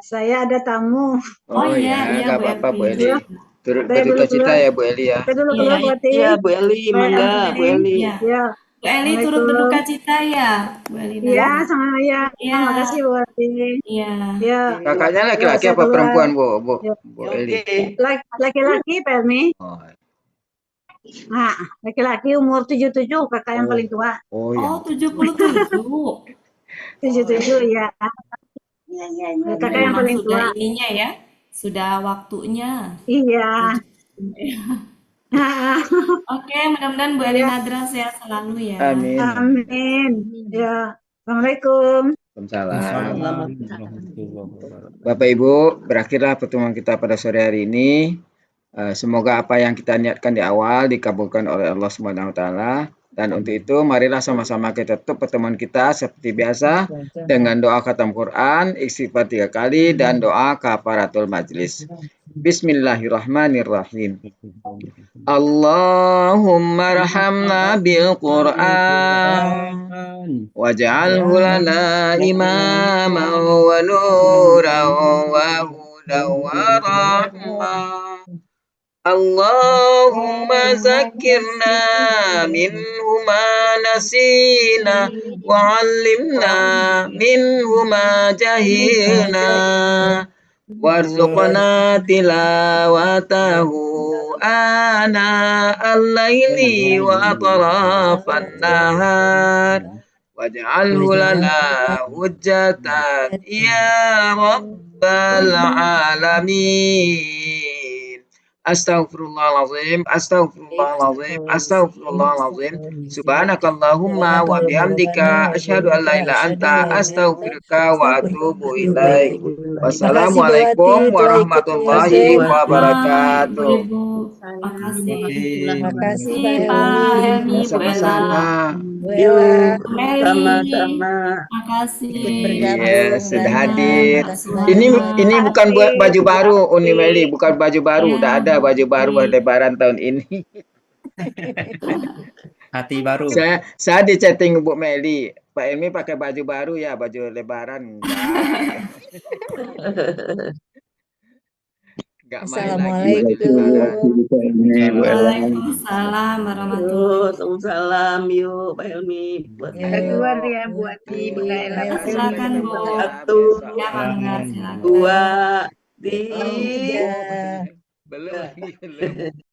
Saya ada tamu. Oh, iya, ya, nggak Bu apa-apa Bu Elvi. Eli. Turut Saya dulu berduka cita keluar. ya Bu Eli ya. Saya dulu Iya, keluar Bu Ati. Iya, Bu Eli, mangga, Bu Eli. Iya. Ya. Bu Eli turut berduka cita ya, Bu Eli. Iya, sama ya. Iya. Terima kasih Bu Ati. Iya. Ya. Kakaknya laki-laki Ya, saya apa keluar. perempuan Bu Ya. Eli? Laki-laki Pelmi. Oh, Nah, laki-laki umur 77, kakak yang paling tua. oh ya. Oh, 77. 77 ya. Kakak yang Memang paling sudah tua. ininya ya, sudah waktunya. Iya. Oke, mudah-mudahan Bu Eli Nadra sehat selalu ya. Amin. Amin. Ya. Assalamualaikum. Waalaikumsalam. Warahmatullahi wabarakatuh. Bapak Ibu, berakhirlah pertemuan kita pada sore hari ini. Semoga apa yang kita niatkan di awal dikabulkan oleh Allah Subhanahu wa taala. Dan untuk itu marilah sama-sama kita tutup pertemuan kita seperti biasa dengan doa khatam Quran, istighfar 3 kali dan doa kafaratul majlis. Bismillahirrahmanirrahim. Allahumma rahamna bil Quran waj'alhu lana imaman wa nuran wa hudan wa rahmah. Allahumma zakirna minhu ma nasina wa 'allimna minhu ma jahilna warzuqna tilawatahu ana al-laili wa atrafan nahar waj'alhu lana hujjatan ya rabbal alamin. Astaghfirullahalazim, astaghfirullahalazim, astaghfirullahalazim. Subhanakallahumma wa bihamdika asyhadu an la ilaha illa anta astaghfiruka wa atubu ilaik. Makasih Wassalamualaikum Bawati telah ikut warahmatullahi mengajar. wabarakatuh. Ibu. Makasih. Makasih Makasih Pak Pak Helmi, Helmi, Bu Ella, Sama-sama. Bu Ella, Bu Meli. Sama-sama. Makasih. ikut Iya, bergabung sudah dan hadir. makasih Ini banyak. bukan buat baju baru, Uni Meli, bukan baju baru. Udah ada baju baru Lebaran tahun ini. Hati baru. Saya di chatting Bu Meli, Pak Helmi pakai baju baru ya, baju Lebaran. Enggak main lagi baju Lebaran. Waalaikumsalam warahmatullahi Waalaikumsalam, yuk Pak Helmi. Buat Keluar ya buat di Bekaela. Silakan Bu. Satu, Ya Bangga, silakan. dua, Tiga. Belum lagi, belum.